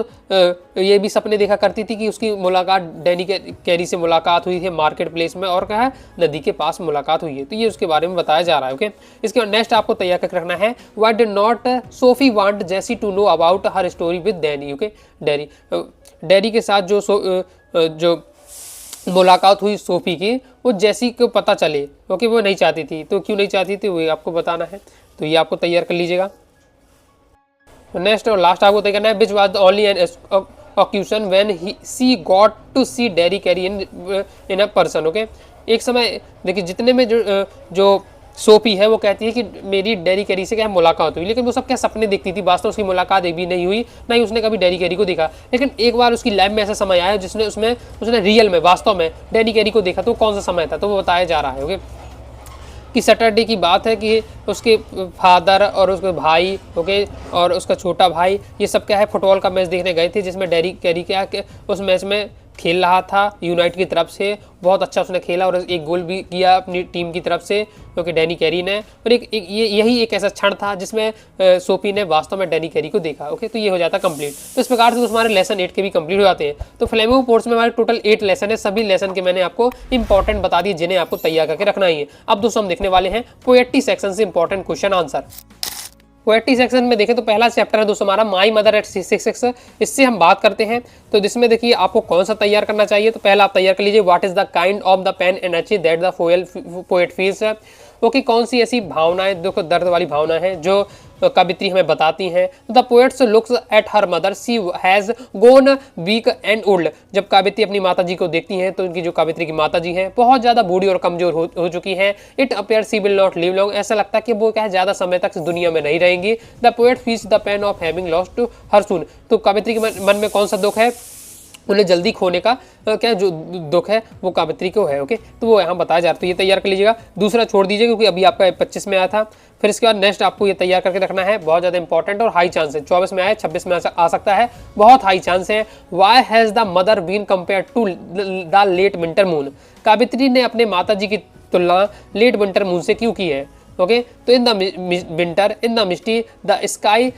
ये भी सपने देखा करती थी कि उसकी मुलाकात डैनी कैरी से मुलाकात हुई है मार्केट प्लेस में, और कहा नदी के पास मुलाकात हुई है। तो ये उसके बारे में बताया जा रहा है। ओके, इसके बाद नेक्स्ट आपको तैयार करके रखना है, why did not Sophie want जैसी to know about her story with Danny. Okay, Danny के साथ जो मुलाकात हुई सोफी की, वो जैसी को पता चले। ओके, वो नहीं चाहती थी, तो क्यों नहीं चाहती थी वो आपको बताना है। तो ये आपको तैयार कर लीजिएगा। नेक्स्ट और लास्ट आपको तय करना है, which was the only an occasion when she got to see Danny carry in a person. Okay, एक समय देखिए जितने में जो सोफी है वो कहती है कि मेरी डैनी कैरी से क्या मुलाकात हुई, लेकिन वो सब क्या सपने देखती थी, वास्तव उसकी मुलाकात एक भी नहीं हुई, ना ही उसने कभी डैनी कैरी को देखा। लेकिन एक बार उसकी लाइफ में ऐसा समय आया जिसने उसने रियल में वास्तव में डैनी कैरी को देखा। तो कौन सा समय था, तो वो बताया जा रहा है। ओके, कि सैटरडे की बात है कि उसके फादर और उसके भाई, ओके, और उसका छोटा भाई, ये सब क्या है फुटबॉल का मैच देखने गए थे, जिसमें डैनी कैरी क्या उस मैच में खेल रहा था यूनाइटेड की तरफ से। बहुत अच्छा उसने खेला और एक गोल भी किया अपनी टीम की तरफ से, क्योंकि डैनी कैरी ने। और यही एक ऐसा क्षण था जिसमें सोफी ने वास्तव में डैनी कैरी को देखा। ओके, तो ये हो जाता कंप्लीट। तो इस प्रकार से हमारे लेसन 8 के भी कंप्लीट हो जाते हैं। तो फ्लेमिंगो पोर्ट्स में हमारे टोटल 8 लेसन है। सभी लेसन के मैंने आपको इंपॉर्टेंट बता दिए जिन्हें आपको तैयार करके रखना ही है। अब दोस्तों हम देखने वाले हैं पोएट्री सेक्शन से important question answer. Poetry section में देखें तो पहला चैप्टर है दोस्तों हमारा माई मदर एट 666, इससे हम बात करते हैं। तो जिसमें देखिए आपको कौन सा तैयार करना चाहिए, तो पहला आप तैयार कर लीजिए, what is the kind of the pain energy that the poet feels. Okay, कौन सी ऐसी भावनाएं, देखो दर्द वाली भावना है जो कवित्री हमें बताती हैं। The poets looks at her mother, she has gone weak and old. जब कवित्री अपनी माता जी को देखती हैं तो उनकी जो कवित्री की माता जी हैं बहुत ज़्यादा बूढ़ी और कमजोर हो चुकी हैं। It appear she will not live long, ऐसा लगता है कि वो क्या है ज़्यादा समय तक दुनिया में नहीं रहेंगी। The poet feels the pain of having lost to her soon. तो कवित्री के मन में कौन सा दुख है, उन्हें जल्दी खोने का क्या जो दुख है वो काबित्री को है। ओके, तो वो यहाँ बताया जा रहा है, तो ये तैयार कर लीजिएगा। दूसरा छोड़ दीजिए क्योंकि अभी आपका 25 में आया था। फिर इसके बाद नेक्स्ट आपको ये तैयार करके रखना है, बहुत ज़्यादा इंपॉर्टेंट और हाई चांस है, 24 में आया, 26 में आ सकता है, बहुत हाई चांस है। Why has the mother been compare to the late winter moon, काबित्री ने अपने माता जी की तुलना लेट विंटर मून से क्यों की है। ओके, तो in the winter in the misty the sky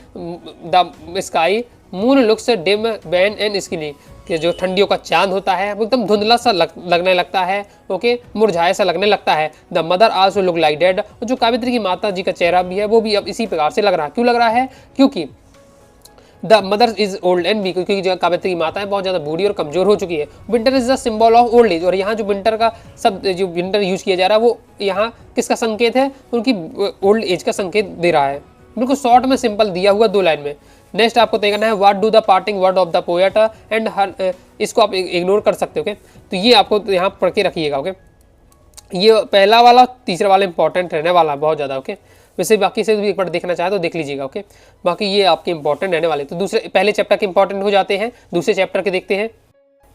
moon looks dim wan and skinny, कि जो ठंडियों का चांद होता है वो एकदम धुंधला सा लगने लगता है। ओके, मुरझाया सा लगने लगता है। The mother also look like dead, जो काबित्री की माता जी का चेहरा भी है वो भी अब इसी प्रकार से लग रहा है। क्यों लग रहा है, क्योंकि the mother is old and weak, क्योंकि जो काबित्री की माता है बहुत ज़्यादा बूढ़ी और कमजोर हो चुकी है। Winter is the symbol of old age, और यहाँ जो विंटर का शब्द जो विंटर यूज किया जा रहा है वो यहाँ किसका संकेत है, उनकी ओल्ड एज का संकेत दे रहा है। बिल्कुल शॉर्ट में सिंपल दिया हुआ 2 लाइन में। नेक्स्ट आपको तय करना है what do the parting word of the poet and her, इसको आप इग्नोर कर सकते हो। ओके, तो ये आपको यहाँ पढ़ के रखिएगा। ओके, ये पहला वाला तीसरा वाला इंपॉर्टेंट रहने वाला है बहुत ज़्यादा। ओके, वैसे बाकी से भी एक बार देखना चाहे तो देख लीजिएगा। ओके, बाकी ये आपके इंपॉर्टेंट रहने वाले। तो दूसरे पहले चैप्टर के इंपॉर्टेंट हो जाते हैं, दूसरे चैप्टर के देखते हैं।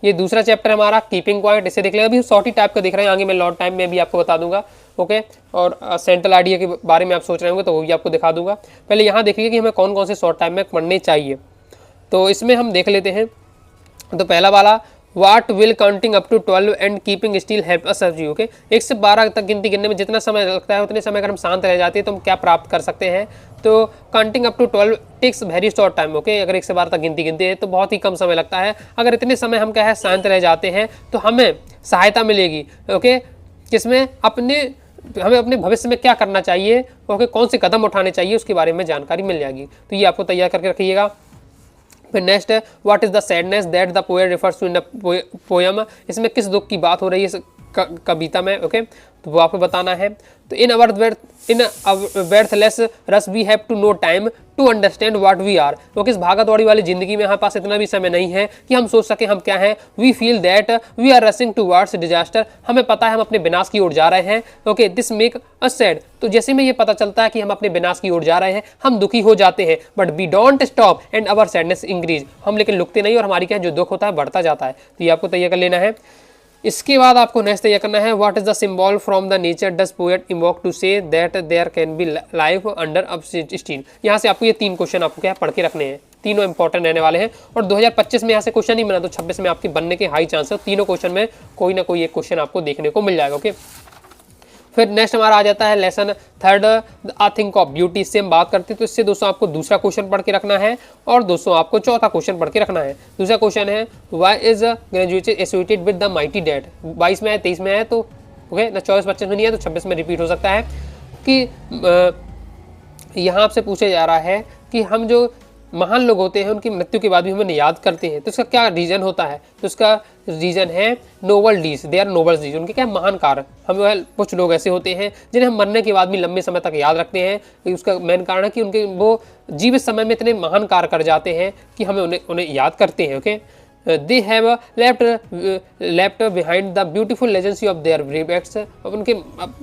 ये दूसरा चैप्टर हमारा कीपिंग पॉइंट, इसे देख लेगा। अभी शॉर्ट ही टाइप का देख रहे हैं, आगे मैं लॉन्ग टाइम में भी आपको बता दूंगा। ओके, और सेंट्रल आइडिया के बारे में आप सोच रहे होंगे तो वो भी आपको दिखा दूंगा। पहले यहाँ देखिए कि हमें कौन कौन से शॉर्ट टाइम में पढ़ने चाहिए, तो इसमें हम देख लेते हैं। तो पहला वाला what will counting up to 12 and keeping still help us achieve. Okay, 1 से 12 तक गिनती गिनने में जितना समय लगता है उतने समय अगर हम शांत रह जाते हैं तो हम क्या प्राप्त कर सकते हैं। तो counting up to 12 takes very short time. Okay, अगर 1 से 12 तक गिनती गिनते हैं तो बहुत ही कम समय लगता है। अगर इतने समय हम क्या है शांत रह जाते हैं तो हमें सहायता मिलेगी। ओके, किसमें, हमें अपने भविष्य में क्या करना चाहिए, ओके, कौन से कदम उठाने चाहिए उसके बारे में जानकारी मिल जाएगी। तो ये आपको तैयार करके रखिएगा। फिर नेक्स्ट है what is the sadness that the poet refers to in the poem, इसमें किस दुख की बात हो रही है इस कविता में। ओके, तो वो आपको बताना है। तो in worthless rush we have to no time to understand what we are, तो इस भागदौड़ी वाली जिंदगी में हमारे पास इतना भी समय नहीं है कि हम सोच सकें हम क्या हैं। We feel that we are rushing towards disaster, हमें पता है हम अपने विनाश की ओर जा रहे हैं। Okay, this make us sad, तो जैसे में ये पता चलता है कि हम अपने विनाश की ओर जा रहे हैं हम दुखी हो जाते हैं। But we don't stop and our sadness increase, हम लेकिन रुकते नहीं और हमारी क्या जो दुख होता है बढ़ता जाता है। तो ये आपको तैयार कर लेना है। इसके बाद आपको नेक्स्ट तैयार करना है what is the symbol from the nature does poet invoke to say that there can be life under up still. यहाँ से आपको ये 3 क्वेश्चन आपको क्या पढ़ के रखने हैं, तीनों इंपॉर्टेंट रहने वाले हैं। और 2025 में यहाँ से क्वेश्चन नहीं बना तो 26 में आपके बनने के हाई चांस है। तीनों क्वेश्चन में कोई ना कोई एक क्वेश्चन आपको देखने को मिल जाएगा। ओके, फिर नेक्स्ट हमारा आ जाता है lesson 3 a thing of beauty, इससे हम बात करते हैं। तो इससे दोस्तों आपको दूसरा क्वेश्चन पढ़ के रखना है और दोस्तों आपको चौथा क्वेश्चन पढ़ के रखना है। दूसरा क्वेश्चन है why is graduated associated with the mighty dad, 22 में आया 23 में आया तो ओके ना 24-25 में नहीं है तो 26 में रिपीट हो सकता है। कि यहाँ आपसे पूछा जा रहा है कि हम जो महान लोग होते हैं उनकी मृत्यु के बाद भी हमें याद करते हैं तो इसका क्या रीज़न होता है। तो इसका रीज़न है noble deeds, they are noble deeds, उनके क्या महान कार्य। हम कुछ लोग ऐसे होते हैं जिन्हें हम मरने के बाद भी लंबे समय तक याद रखते हैं। उसका मेन कारण है कि उनके वो जीवित समय में इतने महान कार्य कर जाते हैं कि हमें उन्हें याद करते हैं। Okay, they have left behind the beautiful legacy of their brave acts, उनके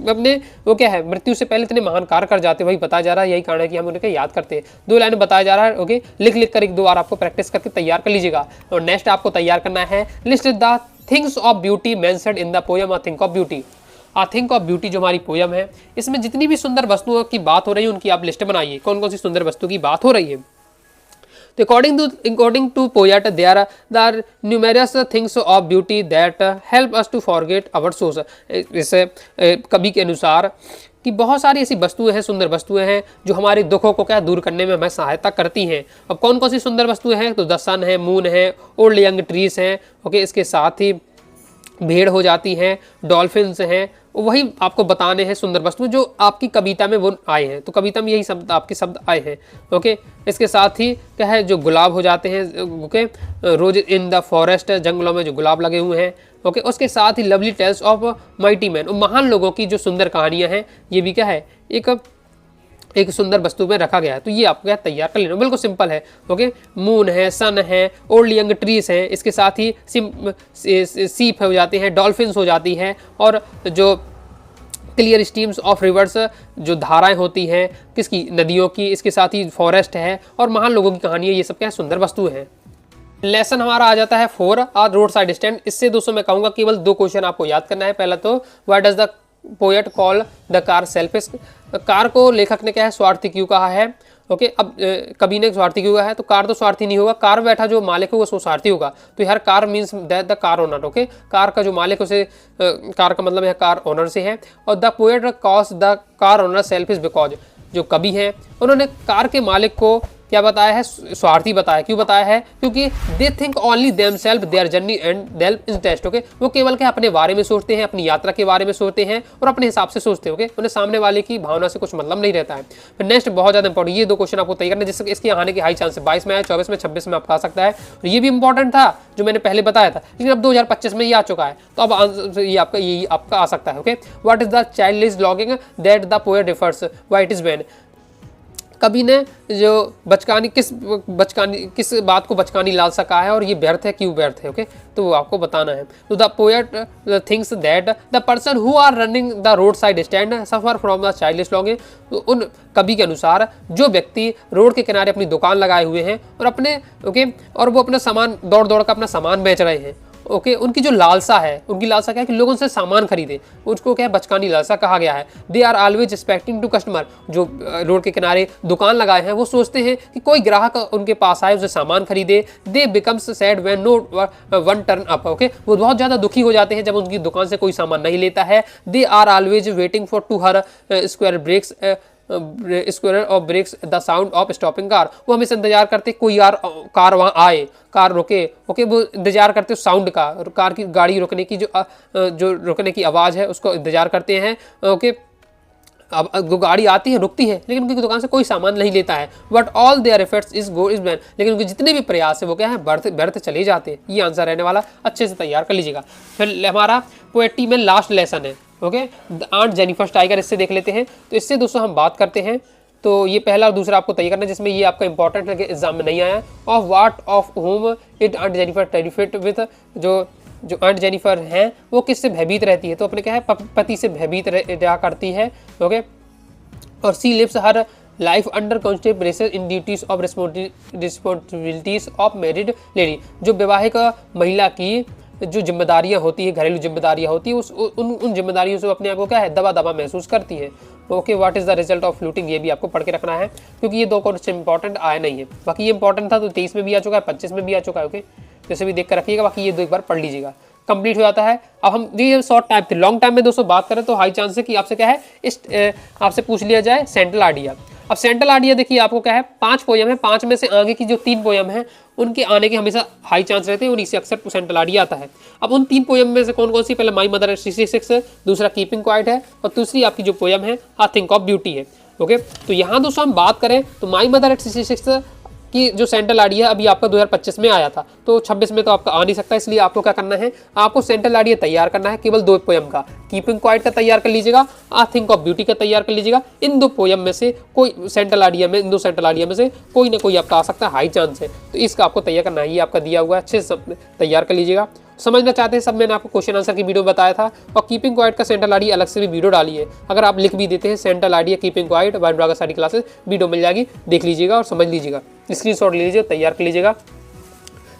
अपने वो क्या है मृत्यु से पहले इतने महान कार्य कर जाते हैं, वही बताया जा रहा है। यही कारण है कि हम उन्हें याद करते हैं। 2 लाइन बताया जा रहा है। ओके, लिख कर 1-2 बार आपको प्रैक्टिस करके तैयार कर लीजिएगा। और नेक्स्ट आपको तैयार करना है list the things of beauty mentioned in the poem a thing of beauty. A thing of beauty जो हमारी पोएम है इसमें जितनी भी सुंदर वस्तुओं की बात हो रही है उनकी आप लिस्ट बनाइए, कौन कौन सी सुंदर वस्तु की बात हो रही है। तो according to poet there are numerous things of beauty that help us to forget our source। इस कवि के अनुसार कि बहुत सारी ऐसी वस्तुएं हैं, सुंदर वस्तुएं हैं जो हमारे दुखों को क्या दूर करने में हमें सहायता करती हैं। अब कौन कौन सी सुंदर वस्तुएं हैं, तो द सन है, मून है, ओल्ड यंग ट्रीज हैं। ओके, इसके साथ ही भेड़ हो जाती हैं, डॉल्फिन्स हैं, वही आपको बताने हैं सुंदर वस्तु जो आपकी कविता में वो आए हैं। तो कविता में यही शब्द आपके शब्द आए हैं। ओके, इसके साथ ही क्या है जो गुलाब हो जाते हैं। Okay, rose in the forest, जंगलों में जो गुलाब लगे हुए हैं। ओके, उसके साथ ही lovely tales of mighty man, महान लोगों की जो सुंदर कहानियाँ हैं ये भी क्या है एक सुंदर वस्तु में रखा गया है। तो ये आपको क्या तैयार कर लेना, बिल्कुल सिंपल है। ओके, मून है, सन है, ओल्ड यंग ट्रीज है, इसके साथ ही सीप हो जाते हैं, डॉल्फिन्स हो जाती है, और जो क्लियर स्ट्रीम्स ऑफ रिवर्स जो धाराएं होती हैं किसकी, नदियों की, इसके साथ ही फॉरेस्ट है और महान लोगों की कहानी है। ये सब क्या है सुंदर वस्तु है। लेसन हमारा आ जाता है 4 और रोड साइड स्टैंड। इससे दोस्तों मैं कहूँगा केवल 2 क्वेश्चन आपको याद करना है। पहला तो what does the poet call the car selfish, car को लेखक ने क्या है स्वार्थी क्यों कहा है। ओके, अब कवि ने स्वार्थी क्यों कहा है, तो कार तो स्वार्थी नहीं होगा, कार बैठा जो मालिक होगा वो स्वार्थी होगा। तो यार car means that the car owner. Okay, car का जो मालिक उसे कार का मतलब है कार ओनर से है। और the poet calls the car owner selfish because, जो कवि है उन्होंने कार के मालिक को क्या बताया है, स्वार्थी बताया। क्यों बताया है, क्योंकि they think only themselves their journey and self interest. Okay, वो केवल क्या अपने बारे में सोचते हैं, अपनी यात्रा के बारे में सोचते हैं और अपने हिसाब से सोचते हैं। ओके, उन्हें सामने वाले की भावना से कुछ मतलब नहीं रहता है। फिर नेक्स्ट बहुत ज़्यादा इंपॉर्टेंट, ये 2 क्वेश्चन आपको तैयार करना है, जिससे इसके आने की हाई चांस है। 22 में आया, 24 में, 26 में आपका आ सकता है। और ये भी इंपॉर्टेंट था जो मैंने पहले बताया था, लेकिन अब 2025 में ये आ चुका है, तो अब ये आपका आ सकता है। Okay, what is the child logging that the poet refers, why it is ban. कवि ने जो किस बात को बचकानी लालसा कहा है और ये व्यर्थ है, क्यों व्यर्थ है। ओके, तो वो आपको बताना है। तो the poet thinks that the person who are running the road side stand suffer from the childish longing. तो उन कवि के अनुसार जो व्यक्ति रोड के किनारे अपनी दुकान लगाए हुए हैं और और वो अपना सामान दौड़ दौड़ कर अपना सामान बेच रहे हैं। ओके, उनकी जो लालसा है, उनकी लालसा क्या है कि लोग उनसे सामान खरीदे, उसको क्या है बचकानी लालसा कहा गया है। They are always expecting to customer, जो रोड के किनारे दुकान लगाए हैं वो सोचते हैं कि कोई ग्राहक उनके पास आए, उसे सामान खरीदे। They becomes sad when no one turn up. Okay, वो बहुत ज़्यादा दुखी हो जाते हैं जब उनकी दुकान से कोई सामान नहीं लेता है। They are always waiting for to her square brakes square of brakes the sound of stopping car. वो हमेशा इंतजार करते कोई यार कार वहाँ आए, कार रुके। ओके, वो इंतजार करते साउंड का, कार की गाड़ी रुकने की जो रुकने की आवाज़ है उसको इंतजार करते हैं। ओके, अब जो गाड़ी आती है रुकती है लेकिन उनकी दुकान से कोई सामान नहीं लेता है। But all their efforts is go is ban, लेकिन उनके जितने भी प्रयास है वो क्या है व्यर्थ चले जाते हैं। ये आंसर रहने वाला, अच्छे से तैयार कर लीजिएगा। फिर हमारा पोएट्री में लास्ट लेसन है। Okay, the aunt Jennifer tiger, इससे देख लेते हैं। तो इससे दोस्तों हम बात करते हैं, तो ये पहला और दूसरा आपको तैयार करना है, जिसमें ये आपका इंपॉर्टेंट है कि एग्जाम में नहीं आया। Of what of whom it Aunt Jennifer terrified with, जो आंट जेनिफर हैं वो किससे भयभीत रहती है, तो अपने क्या है पति से भयभीत रहा करती है। ओके, और she lives her life under constant pressure in duties of responsibilities of married lady. जो विवाहिक महिला की जो जिम्मेदारियां होती है, घरेलू जिम्मेदारियां होती है, उन जिम्मेदारियों से अपने आप को क्या है दबा महसूस करती है। Okay, what is the result of fluting, ये भी आपको पढ़ के रखना है, क्योंकि ये 2 क्वेश्चन इंपॉर्टेंट आया नहीं है। बाकी ये इंपॉर्टेंट था तो 23 में भी आ चुका है, 25 में भी आ चुका है। ओके, जैसे भी देख कर रखिएगा, बाकी ये 2 एक बार पढ़ लीजिएगा, कंप्लीट हो जाता है। अब हम ये शॉर्ट टाइम थे, लॉन्ग टाइम में दोस्तों बात करें तो हाई चांस है कि आपसे क्या है आपसे पूछ लिया जाए सेंट्रल आइडिया। अब सेंट्रल आइडिया देखिए आपको क्या है 5 पोयम है, 5 में से आगे की जो 3 पोयम है उनके आने के हमेशा हाई चांस रहते हैं, उन्हीं से अक्सर सेंट्रल आइडिया आता है। अब उन 3 पोयम में से कौन कौन सी, पहले माई मदर 66, दूसरा कीपिंग क्वाइट है और तीसरी आपकी जो पोयम है आई थिंक ऑफ ब्यूटी है। ओके, तो यहाँ दोस्तों हम बात करें तो माई मदर 66 कि जो सेंट्रल आइडिया अभी आपका 2025 में आया था, तो 26 में तो आपका आ नहीं सकता, इसलिए आपको क्या करना है, आपको सेंट्रल आइडिया तैयार करना है केवल 2 पोयम का। कीपिंग क्वाइट का तैयार कर लीजिएगा, आई थिंक ऑफ ब्यूटी का तैयार कर लीजिएगा। इन 2 पोयम में से कोई सेंट्रल आइडिया में, इन 2 सेंट्रल आइडिया में से कोई ना कोई आपका आ सकता है, हाई चांस है, तो इसका आपको तैयार करना है। ये आपका दिया हुआ है, अच्छे से तैयार कर लीजिएगा। समझना चाहते हैं सब, मैंने आपको क्वेश्चन आंसर की वीडियो बताया था, और कीपिंग क्वाइट का सेंट्रल आइडिया अलग से भी वीडियो डाली है। अगर आप लिख भी देते हैं central idea keeping quiet by Anurag सारी क्लासेस, वीडियो मिल जाएगी, देख लीजिएगा और समझ लीजिएगा, स्क्रीनशॉट ले लीजिए, तैयार कर लीजिएगा।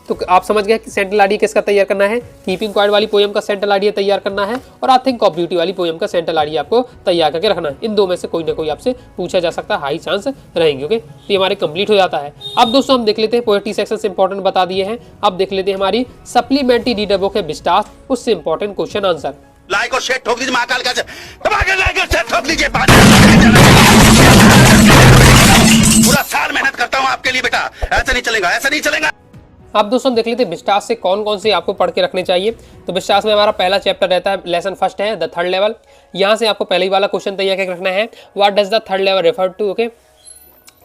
तो आप समझ गए कि सेंट्रल आइडिया किसका तैयार करना है, कीपिंग क्वाइट वाली पोयम का सेंट्रल आइडिया तैयार करना है, और आई थिंक ऑफ ब्यूटी वाली पोयम का सेंट्रल आइडिया आपको तैयार करके रखना है। इन 2 में से कोई ना कोई आपसे पूछा जा सकता है, हाई चांस रहेंगे। ओके, तो ये हमारे कंप्लीट हो जाता है। अब दोस्तों हम देख लेते हैं, पोएट्री सेक्शन से इंपॉर्टेंट बता दिए हैं, अब देख लेते हैं हमारी सप्लीमेंट्री रीडर बुक है विस्तार, उससे इंपॉर्टेंट क्वेश्चन आंसर। लाइक और शेयर ठोक दीजिए, महाकाल का लाइक और शेयर ठोक लीजिए। पूरा साल मेहनत करता हूँ आपके लिए बेटा, ऐसा नहीं चलेगा, ऐसा नहीं चलेगा। अब दोस्तों देख लेते हैं विस्टास से कौन कौन से आपको पढ़ के रखने चाहिए। तो विस्टास में हमारा पहला चैप्टर रहता है, लेसन फर्स्ट है द थर्ड लेवल। यहाँ से आपको पहले ही वाला क्वेश्चन तैयार करके रखना है, what does the third level refer to. Okay,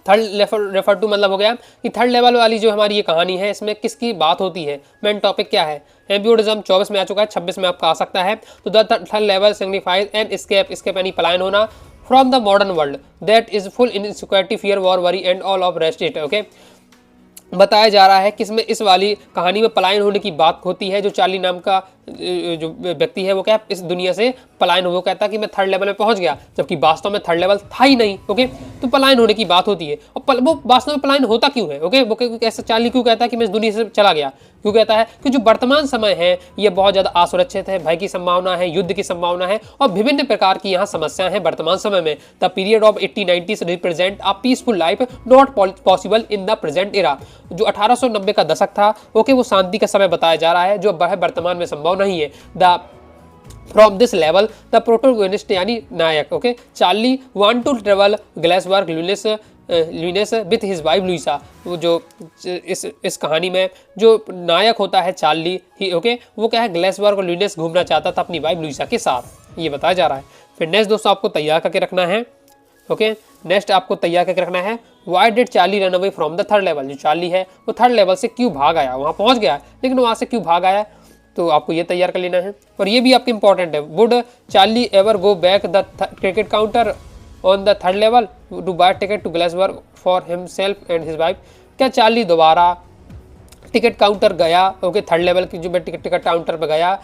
third level refer to मतलब हो गया कि थर्ड लेवल वाली जो हमारी ये कहानी है इसमें किसकी बात होती है, मेन टॉपिक क्या है। एम्ब्यूडिज्म 24 में आ चुका है, 26 में आपका आ सकता है। तो the third level signifies an escape यानी पलायन होना from the modern world that is full in insecurity, fear, war, worry and all of rest it. Okay, बताया जा रहा है कि इसमें इस वाली कहानी में पलायन होने की बात होती है। जो चार्ली नाम का जो व्यक्ति है वो क्या इस दुनिया से पलायन हो, वो कहता है कि मैं थर्ड लेवल में पहुंच गया, जबकि वास्तव में थर्ड लेवल था ही नहीं। ओके, तो पलायन होने की बात होती है। और वो वास्तव में पलायन होता क्यों है? ओके, वो कैसे चार्ली क्यों कहता है कि मैं इस दुनिया से चला गया? क्यों कहता है कि जो वर्तमान समय है ये बहुत ज़्यादा असुरक्षित है, भय की संभावना है, युद्ध की संभावना है और विभिन्न प्रकार की यहाँ समस्याएं हैं वर्तमान समय में। The period of 1890s represent a peaceful life not possible in the present era. जो 1890 का दशक था, ओके, वो शांति का समय बताया जा रहा है जो वर्तमान में संभव नहीं है। The from this level the protagonist यानी नायक, okay, Charlie want to travel Galesburg Illinois with his wife Louisa. वो जो इस कहानी में जो नायक होता है चार्ली ही, ओके, वो क्या है ग्लासबर्ग और ल्यूनेस घूमना चाहता था अपनी वाइफ लुइसा के साथ, ये बताया जा रहा है। फिर नेक्स्ट दोस्तों आपको तैयार करके रखना है। ओके, नेक्स्ट आपको तैयार करके रखना है why did Charlie run away from the third level. जो चार्ली है वो थर्ड लेवल से क्यों भाग आया, वहाँ पहुँच गया लेकिन वहाँ से क्यों भाग आया, तो आपको ये तैयार कर लेना है। और ये भी आपके इंपॉर्टेंट है। Would Charlie ever go back the ticket counter on the third level to buy ticket to Galesburg for himself and his wife. क्या चार्ली दोबारा टिकट काउंटर गया? ओके, थर्ड लेवल की जो मैं टिकट काउंटर पर गया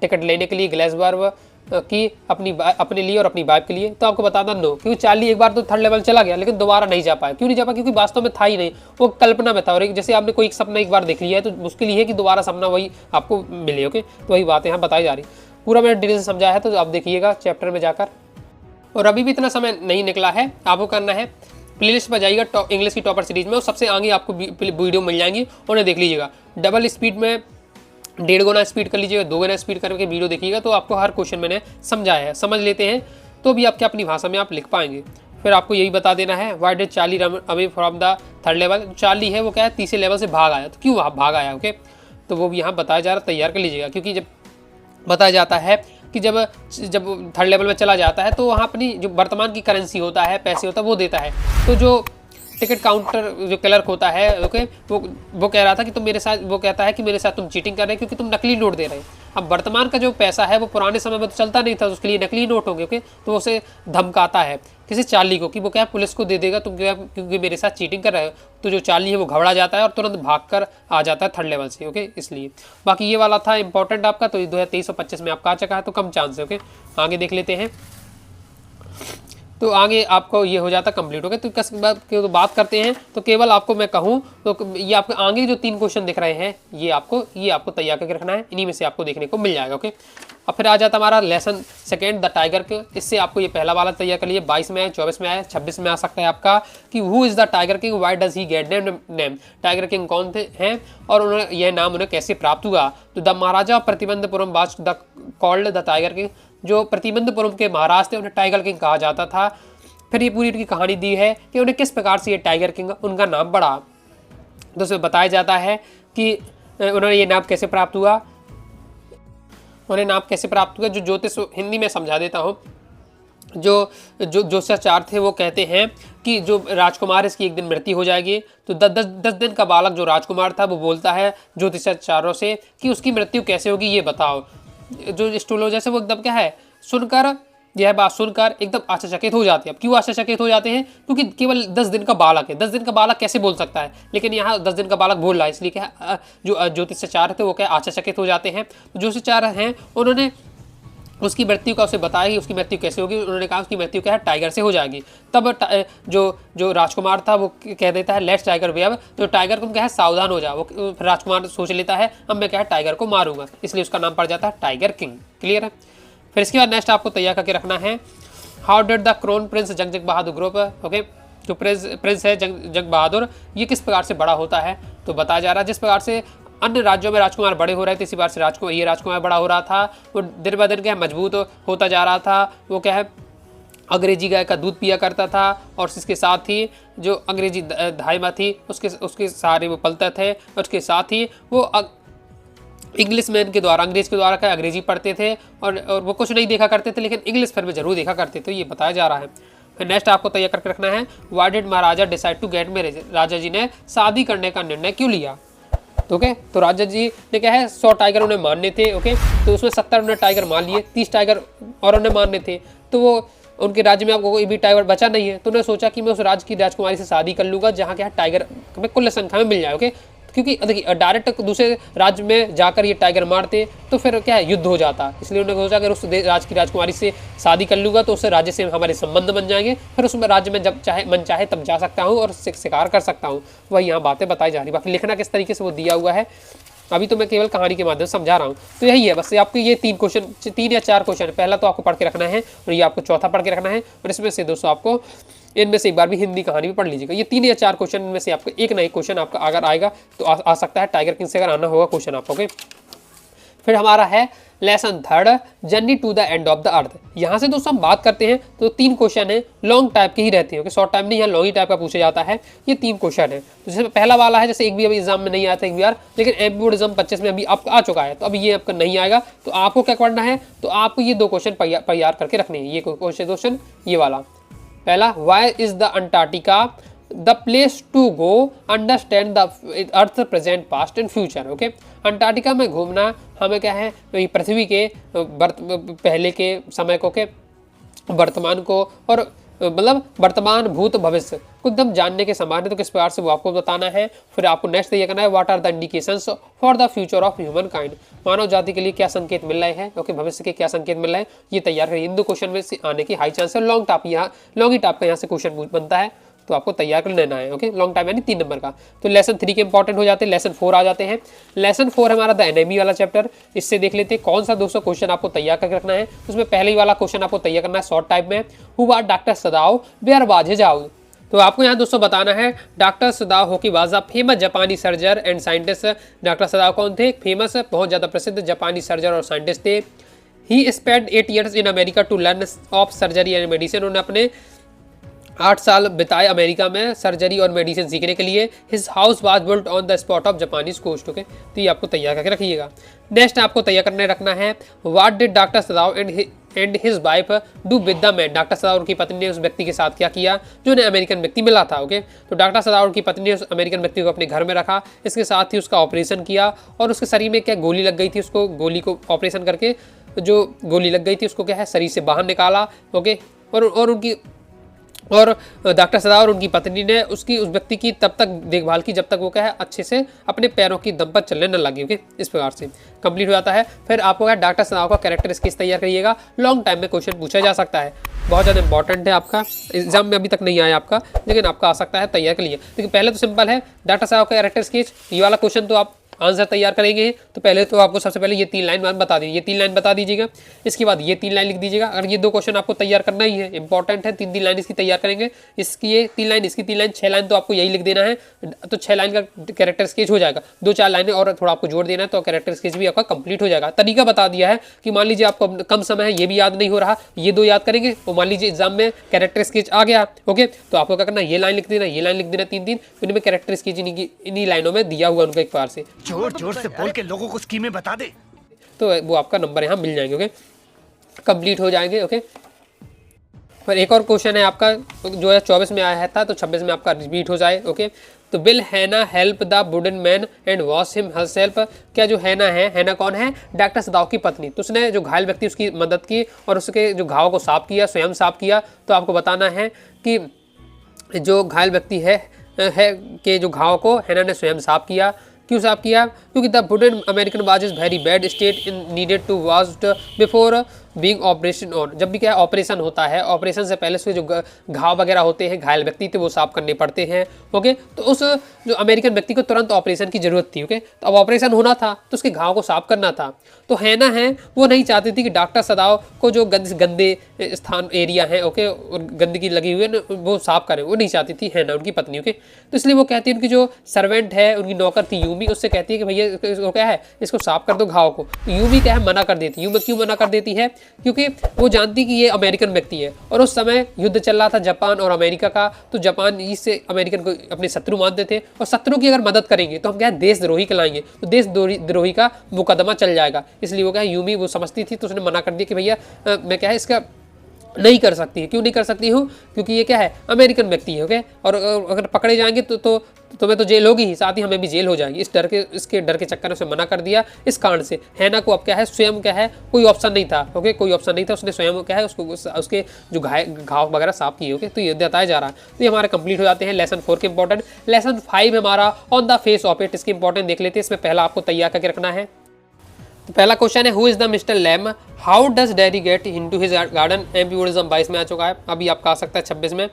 टिकट लेने के लिए ग्लासबर्ग की अपने लिए और अपनी वाइफ के लिए, तो आपको बताना नो, क्योंकि चार्ली एक बार तो थर्ड लेवल चला गया लेकिन दोबारा नहीं जा पाया। क्यों नहीं जा पाया? क्योंकि वास्तव में था ही नहीं, वो कल्पना में था। और जैसे आपने कोई एक सपना एक बार देख लिया है तो मुश्किल ही है कि दोबारा सपना वही आपको मिले। ओके, तो वही बात यहाँ बताई जा रही। पूरा मैंने डिटेल से समझाया है, तो आप देखिएगा चैप्टर में जाकर। और अभी भी इतना समय नहीं निकला है, आपको करना है प्लेलिस्ट पर जाइएगा इंग्लिश की टॉपर सीरीज में, और सबसे आगे आपको वीडियो मिल जाएंगी, उन्हें देख लीजिएगा। डबल स्पीड में 1.5 गुना स्पीड कर लीजिएगा, 2 गुना स्पीड करके वीडियो देखिएगा, तो आपको हर क्वेश्चन मैंने समझाया है, समझ लेते हैं तो भी आपके अपनी भाषा में आप लिख पाएंगे। फिर आपको यही बता देना है why did Charlie run away from the third level. Charlie है वो क्या है तीसरे लेवल से भाग आया, तो क्यों भाग आया? ओके, तो वो भी यहाँ बताया जा रहा है, तैयार कर लीजिएगा। क्योंकि जब बताया जाता है कि जब थर्ड लेवल में चला जाता है तो वहाँ अपनी जो वर्तमान की करेंसी होता है, पैसे होता है, वो देता है। तो जो टिकट काउंटर जो क्लर्क होता है, ओके, वो कह रहा था कि तुम मेरे साथ, वो कहता है कि मेरे साथ तुम चीटिंग कर रहे हो क्योंकि तुम नकली नोट दे रहे हो। अब वर्तमान का जो पैसा है वो पुराने समय में तो चलता नहीं था, उसके लिए नकली नोट होंगे। ओके, तो वो उसे धमकाता है किसी चार्ली को कि वो क्या पुलिस को दे देगा तुम क्या, क्योंकि मेरे साथ चीटिंग कर रहे हो। तो जो चार्ली है वो घबरा जाता है और तुरंत भागकर आ जाता है थर्ड लेवल से। ओके, इसलिए बाकी ये वाला था इंपॉर्टेंट आपका, तो 2023-25 में आपका आ चुका है, तो कम चांस है। ओके, आगे देख लेते हैं। तो आगे आपको ये हो जाता कंप्लीट हो गया। तो बात करते हैं, तो केवल आपको मैं कहूँ तो ये आपके आगे जो 3 क्वेश्चन दिख रहे हैं ये आपको तैयार करके रखना है, इन्हीं में से आपको देखने को मिल जाएगा। ओके, अब फिर आ जाता हमारा लेसन सेकेंड द टाइगर के। इससे आपको ये पहला वाला तैयार कर लिए, 22 में आए, 24 में आए, 26 में आ सकता है आपका कि who is the tiger king, why does he gate name. Tiger king कौन थे हैं और उन्हें यह नाम उन्हें कैसे प्राप्त हुआ। तो the Maharaja Pratibandapuram was the called the tiger king. जो प्रतिबंधपुरम के महाराज थे उन्हें टाइगर किंग कहा जाता था। फिर ये पूरी उनकी कहानी दी है कि उन्हें किस प्रकार से ये टाइगर किंग उनका नाम पड़ा। तो उसमें बताया जाता है कि उन्होंने ये नाम कैसे प्राप्त हुआ, उन्हें नाम कैसे प्राप्त हुआ। जो ज्योतिष हिंदी में समझा देता हूँ। जो ज्योतिषाचार्य थे वो कहते हैं कि जो राजकुमार इसकी एक दिन मृत्यु हो जाएगी, तो 10 दिन का बालक जो राजकुमार था वो बोलता है ज्योतिषाचार्यों से कि उसकी मृत्यु कैसे होगी ये बताओ। जो एस्ट्रोलॉजर है वो एकदम क्या है सुनकर, यह बात सुनकर एकदम आश्चर्यचकित हो जाते हैं। अब क्यों आश्चर्यचकित हो जाते हैं? क्योंकि केवल 10 दिन का बालक है, 10 दिन का बालक कैसे बोल सकता है, लेकिन यहाँ 10 दिन का बालक बोल रहा है, इसलिए क्या जो ज्योतिषाचार्य थे वो क्या आश्चर्यचकित हो जाते हैं। तो ज्योतिषाचार्य हैं उन्होंने उसकी मृत्यु का उसे बताया कि उसकी मृत्यु कैसे होगी। उन्होंने कहा उसकी मृत्यु क्या है टाइगर से हो जाएगी। तब जो राजकुमार था वो कह देता है लेट्स टाइगर वेव। तो टाइगर को क्या है सावधान हो जा। वो राजकुमार सोच लेता है अब मैं क्या है टाइगर को मारूंगा, इसलिए उसका नाम पड़ जाता है टाइगर किंग। क्लियर है। फिर इसके बाद नेक्स्ट आपको तैयार करके रखना है how did the crown prince Jung Bahadur group. Okay, जो प्रिंस है जंग बहादुर ये किस प्रकार से बड़ा होता है। तो बताया जा रहा है जिस प्रकार से अन्य राज्यों में राजकुमार बड़े हो रहे थे इसी बार से राजकुमार बड़ा हो रहा था। वो दिन ब दिन क्या मजबूत होता जा रहा था। वो क्या है अंग्रेजी गाय का दूध पिया करता था और इसके साथ ही जो अंग्रेजी धाई माँ थी उसके सहारे वो पलता थे। उसके साथ ही वो इंग्लिश मैन के द्वारा अंग्रेज के द्वारा क्या अंग्रेजी पढ़ते थे और वो कुछ नहीं देखा करते थे लेकिन इंग्लिश फिल्म जरूर देखा करते थे, ये बताया जा रहा है। फिर नेक्स्ट आपको तैयार करके रखना है why did Maharaja decide to get marriage. राजा जी ने शादी करने का निर्णय क्यों लिया। ओके, तो राजा जी ने क्या है 100 टाइगर उन्हें मारने थे। ओके, तो उसमें 70 उन्हें टाइगर मार लिए, 30 टाइगर और उन्हें मारने थे। तो वो उनके राज्य में आपको कोई भी टाइगर बचा नहीं है, तो उन्होंने सोचा कि मैं उस राज्य की राजकुमारी से शादी कर लूँगा जहाँ क्या टाइगर में कुल संख्या में मिल जाए। ओके, क्योंकि देखिए डायरेक्ट दूसरे राज्य में जाकर ये टाइगर मारते तो फिर क्या है, युद्ध हो जाता। इसलिए उन्होंने सोचा अगर उस राज्य की राजकुमारी से शादी कर लूँगा तो उस राज्य से हमारे संबंध बन जाएंगे, फिर उस राज्य में जब चाहे मन चाहे तब जा सकता हूँ और शिकार कर सकता हूँ। वही यहाँ बातें बताई जा रही। बाकी लिखना किस तरीके से वो दिया हुआ है अभी तो मैं केवल कहानी के माध्यम से समझा रहा हूँ। तो यही है बस, आपको ये 3 या 4 क्वेश्चन पहला तो आपको पढ़ के रखना है और ये आपको चौथा पढ़ के रखना है, और इसमें से दोस्तों आपको इनमें से एक बार भी हिंदी कहानी भी पढ़ लीजिएगा। ये 3 या 4 क्वेश्चन में से आपको एक ना एक क्वेश्चन आपका अगर आएगा तो आ सकता है टाइगर किंग से अगर आना होगा क्वेश्चन आपको। ओके, फिर हमारा है lesson 3 journey to the end of the earth. यहाँ से दोस्तों हम बात करते हैं तो 3 क्वेश्चन है, लॉन्ग टाइप के ही रहते हैं। ओके, शॉर्ट टाइप नहीं, यहाँ लॉन्ग ही टाइप का पूछा जाता है। ये 3 क्वेश्चन है। तो जैसे पहला वाला है, जैसे एक भी अभी एग्जाम में नहीं आया था एक बार, लेकिन एमपी बोर्ड एग्जाम 25 में अभी आपका आ चुका है, तो अभी ये आपका नहीं आएगा। तो आपको क्या करना है, तो आपको ये 2 क्वेश्चन तैयार करके रखने हैं। ये क्वेश्चन ये वाला पहला, why is the Antarctica the place to go understand the earth present past and future. Okay, Antarctica में घूमना हमें क्या है, पृथ्वी के पहले के समय को, के वर्तमान को, और मतलब वर्तमान भूत भविष्य को एकदम जानने के समान है। तो किस प्रकार से वो आपको बताना है। फिर आपको नेक्स्ट ये करना है, what are the indications for the future of humankind. मानव जाति के लिए क्या संकेत मिल रहे हैं, ओके, भविष्य के क्या संकेत मिल रहे हैं, ये तैयार करिए। इन 2 क्वेश्चन में से आने की हाई चांस है। लॉन्ग ही टाइप का यहाँ से क्वेश्चन बनता है, तो आपको तैयार कर लेना है। ओके, लॉन्ग टाइम यानी 3 नंबर का। तो लेसन 3 के इंपॉर्टेंट हो जाते हैं, लेसन 4 आ जाते हैं। लेसन 4 हमारा द एनिमी वाला चैप्टर। इससे देख लेते हैं कौन सा 200 क्वेश्चन आपको तैयार करके रखना है। उसमें पहले ही वाला क्वेश्चन आपको तैयार करना है शॉर्ट टाइप में, who was doctor Sadao where was his house. तो आपको यहाँ दोस्तों बताना है doctor Sadao Hoki was a famous Japanese surgeon and scientist. Doctor Sadao कौन थे, फेमस बहुत ज़्यादा प्रसिद्ध जापानी सर्जर और साइंटिस्ट थे। He spend 8 years in America to learn of surgery and medicine. उन्होंने अपने 8 साल बिताए अमेरिका में सर्जरी और मेडिसिन सीखने के लिए। His house was built on the spot of Japanese coast. Okay, तो ये आपको तैयार करके रखिएगा। नेक्स्ट आपको तैयार करने रखना है, what did doctor Sadao and his wife do with the man. Doctor सदाओ उनकी पत्नी ने उस व्यक्ति के साथ क्या किया जो उन्हें अमेरिकन व्यक्ति मिला था। ओके, तो डॉक्टर सदाओ उनकी पत्नी ने उस अमेरिकन व्यक्ति को अपने घर में रखा, इसके साथ ही उसका ऑपरेशन किया, और उसके शरीर में क्या गोली लग गई थी, उसको गोली को ऑपरेशन करके जो गोली लग गई थी उसको क्या है शरीर से बाहर निकाला। ओके, और डॉक्टर सदाओ और उनकी पत्नी ने उस व्यक्ति की तब तक देखभाल की जब तक वो क्या है अच्छे से अपने पैरों की दम पर चलने न लगी। ओके, इस प्रकार से कंप्लीट हो जाता है। फिर आपको क्या डॉक्टर सदाओ का कैरेक्टर स्केच तैयार करिएगा। लॉन्ग टाइम में क्वेश्चन पूछा जा सकता है, बहुत ज़्यादा इंपॉर्टेंट है, आपका एग्जाम में अभी तक नहीं आया आपका, लेकिन आपका आ सकता है तैयार के लिए। लेकिन पहले तो सिंपल है, डॉक्टर सदाओ का कैरेक्टर स्केच, ये वाला क्वेश्चन तो आप आंसर तैयार करेंगे। तो पहले तो आपको सबसे पहले ये 3 लाइन बता दीजिए, ये 3 लाइन बता दीजिएगा। इसके बाद ये 3 लाइन लिख दीजिएगा। अगर ये 2 क्वेश्चन आपको तैयार करना ही है, इंपॉर्टेंट है, 3 लाइन इसकी तैयार करेंगे। इसकी ये 3 लाइन, इसकी 3 लाइन, 6 लाइन तो आपको यही लिख देना है। तो 6 लाइन का कैरेक्टर स्केच हो जाएगा। 2-4 लाइनें और थोड़ा आपको जोड़ देना है तो कैरेक्टर स्केच भी आपका कंप्लीट हो जाएगा। तरीका बता दिया है कि मान लीजिए आपको कम समय है, ये भी याद नहीं हो रहा, ये 2 याद करेंगे, और मान लीजिए एग्जाम में कैरेक्टर स्केच आ गया। ओके, तो आपको क्या करना, ये लाइन लिख देना, ये लाइन लिख देना, 3-3, इनमें कैरेक्टर स्केच इन्हीं लाइनों में दिया हुआ उनका एक बार से जोर जोर से बोल के लोगों को स्कीमें बता दे, तो वो आपका नंबर यहाँ मिल जाएंगे। ओके, कंप्लीट हो जाएंगे। ओके, फिर एक और क्वेश्चन है आपका 2024 में आया था, तो 26 में आपका रिपीट हो जाए। ओके, तो विल हैना help the wooden man and wash him herself. क्या जो हैना है, हैना कौन है, डॉक्टर सदाओ की पत्नी, तो उसने जो घायल व्यक्ति उसकी मदद की और उसके जो घाव को साफ किया, स्वयं साफ किया। तो आपको बताना है कि जो घायल व्यक्ति है कि जो घाव को हैना ने स्वयं साफ किया। क्यों साफ किया, क्योंकि the wooden American was is very bad state in needed to washed before being operation on. जब भी क्या है ऑपरेशन होता है, ऑपरेशन से पहले उसके जो घाव वगैरह होते हैं, घायल व्यक्ति थे, वो साफ करने पड़ते हैं। ओके, तो उस जो अमेरिकन व्यक्ति को तुरंत ऑपरेशन की जरूरत थी। ओके, तो अब ऑपरेशन होना था तो उसके घाव को साफ करना था। तो हैना है वो नहीं चाहती थी कि डॉक्टर सदाओ को जो गंदे स्थान एरिया है, ओके, और गंदगी लगी हुई है वो साफ करें, वो नहीं चाहती थी हैना, उनकी पत्नी। ओके, तो इसलिए वो कहती है, उनकी जो सर्वेंट है, उनकी नौकर थी यूमी, उससे कहती है कि भैया इसको क्या है, इसको साफ कर दो घाव को। तो यूमी क्या है, मना कर देती। यूमी क्यों मना कर देती है, क्योंकि वो जानती कि ये अमेरिकन व्यक्ति है और उस समय युद्ध चल रहा था जापान और अमेरिका का। तो जापान इससे अमेरिकन को अपने शत्रु मानते थे, और शत्रु की अगर मदद करेंगे तो हम क्या है देशद्रोही कहलाएंगे, तो देशद्रोही का मुकदमा चल जाएगा। इसलिए वो क्या है यूमी वो समझती थी, तो उसने मना कर दिया कि भैया मैं क्या है इसका नहीं कर सकती है। क्यों नहीं कर सकती हूँ? क्योंकि ये क्या है, अमेरिकन व्यक्ति है, ओके। और अगर पकड़े जाएंगे तो तुम्हें तो जेल होगी ही, साथ ही हमें भी जेल हो जाएगी। इसके डर के चक्कर में उसे मना कर दिया इस कारण से। हैना को अब क्या है, स्वयं क्या है, कोई ऑप्शन नहीं था, ओके, कोई ऑप्शन नहीं था। उसने स्वयं क्या है, उसके जो घाव वगैरह साफ किए, ओके। तो ये बताया जा रहा है। तो ये हमारे कंप्लीट हो जाते हैं लेसन 4 के इंपॉर्टेंट। लेसन 5 हमारा on the face of it, इसके इंपॉर्टेंट देख लेते हैं। इसमें पहला आपको तैयार करके रखना है। तो पहला क्वेश्चन है, who is the mister Lam, how does daddy get into his garden. MP board exam 22 में आ चुका है, अभी आपका आ सकता है 26 में,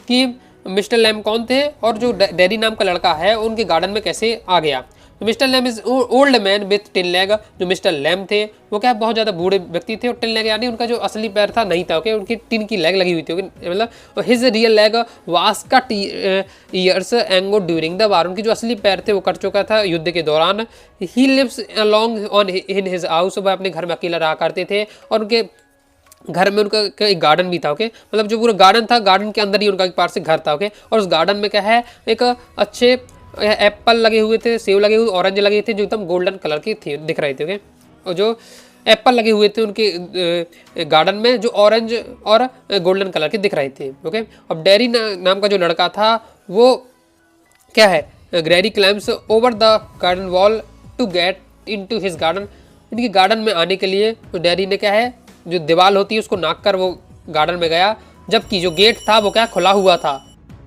कि मिस्टर लैम कौन थे और जो डैडी नाम का लड़का है उनके गार्डन में कैसे आ गया। तो mister Lam is old man with tin leg. जो मिस्टर लैम थे वो क्या बहुत ज़्यादा बूढ़े व्यक्ति थे, और टिन लेग यानी उनका जो असली पैर था नहीं था, ओके, उनकी टिन की लेग लगी हुई थी, ओके, मतलब his real leg was cut years ago during the war. उनके जो असली पैर थे वो कट चुका था युद्ध के दौरान। He lives along on in his house, वह अपने घर में अकेला रहा करते थे, और उनके घर में उनका एक गार्डन भी था, ओके, मतलब जो पूरा गार्डन था, गार्डन के अंदर ही उनका एक पार्ट से घर था, ओके। और उस गार्डन में क्या है, एक अच्छे एप्पल लगे हुए थे, सेब लगे हुए, ऑरेंज लगे थे, जो एकदम गोल्डन कलर के थे, दिख रहे थे, ओके। और जो एप्पल लगे हुए थे उनके गार्डन में, जो ऑरेंज और गोल्डन कलर के दिख रहे थे, ओके। अब डैरी नाम का जो लड़का था वो क्या है, Gary climbs over the garden wall to get into his garden. इनके गार्डन में आने के लिए तो डैरी ने क्या है, जो दीवार होती है उसको नाक कर वो गार्डन में गया, जबकि जो गेट था वो क्या खुला हुआ था,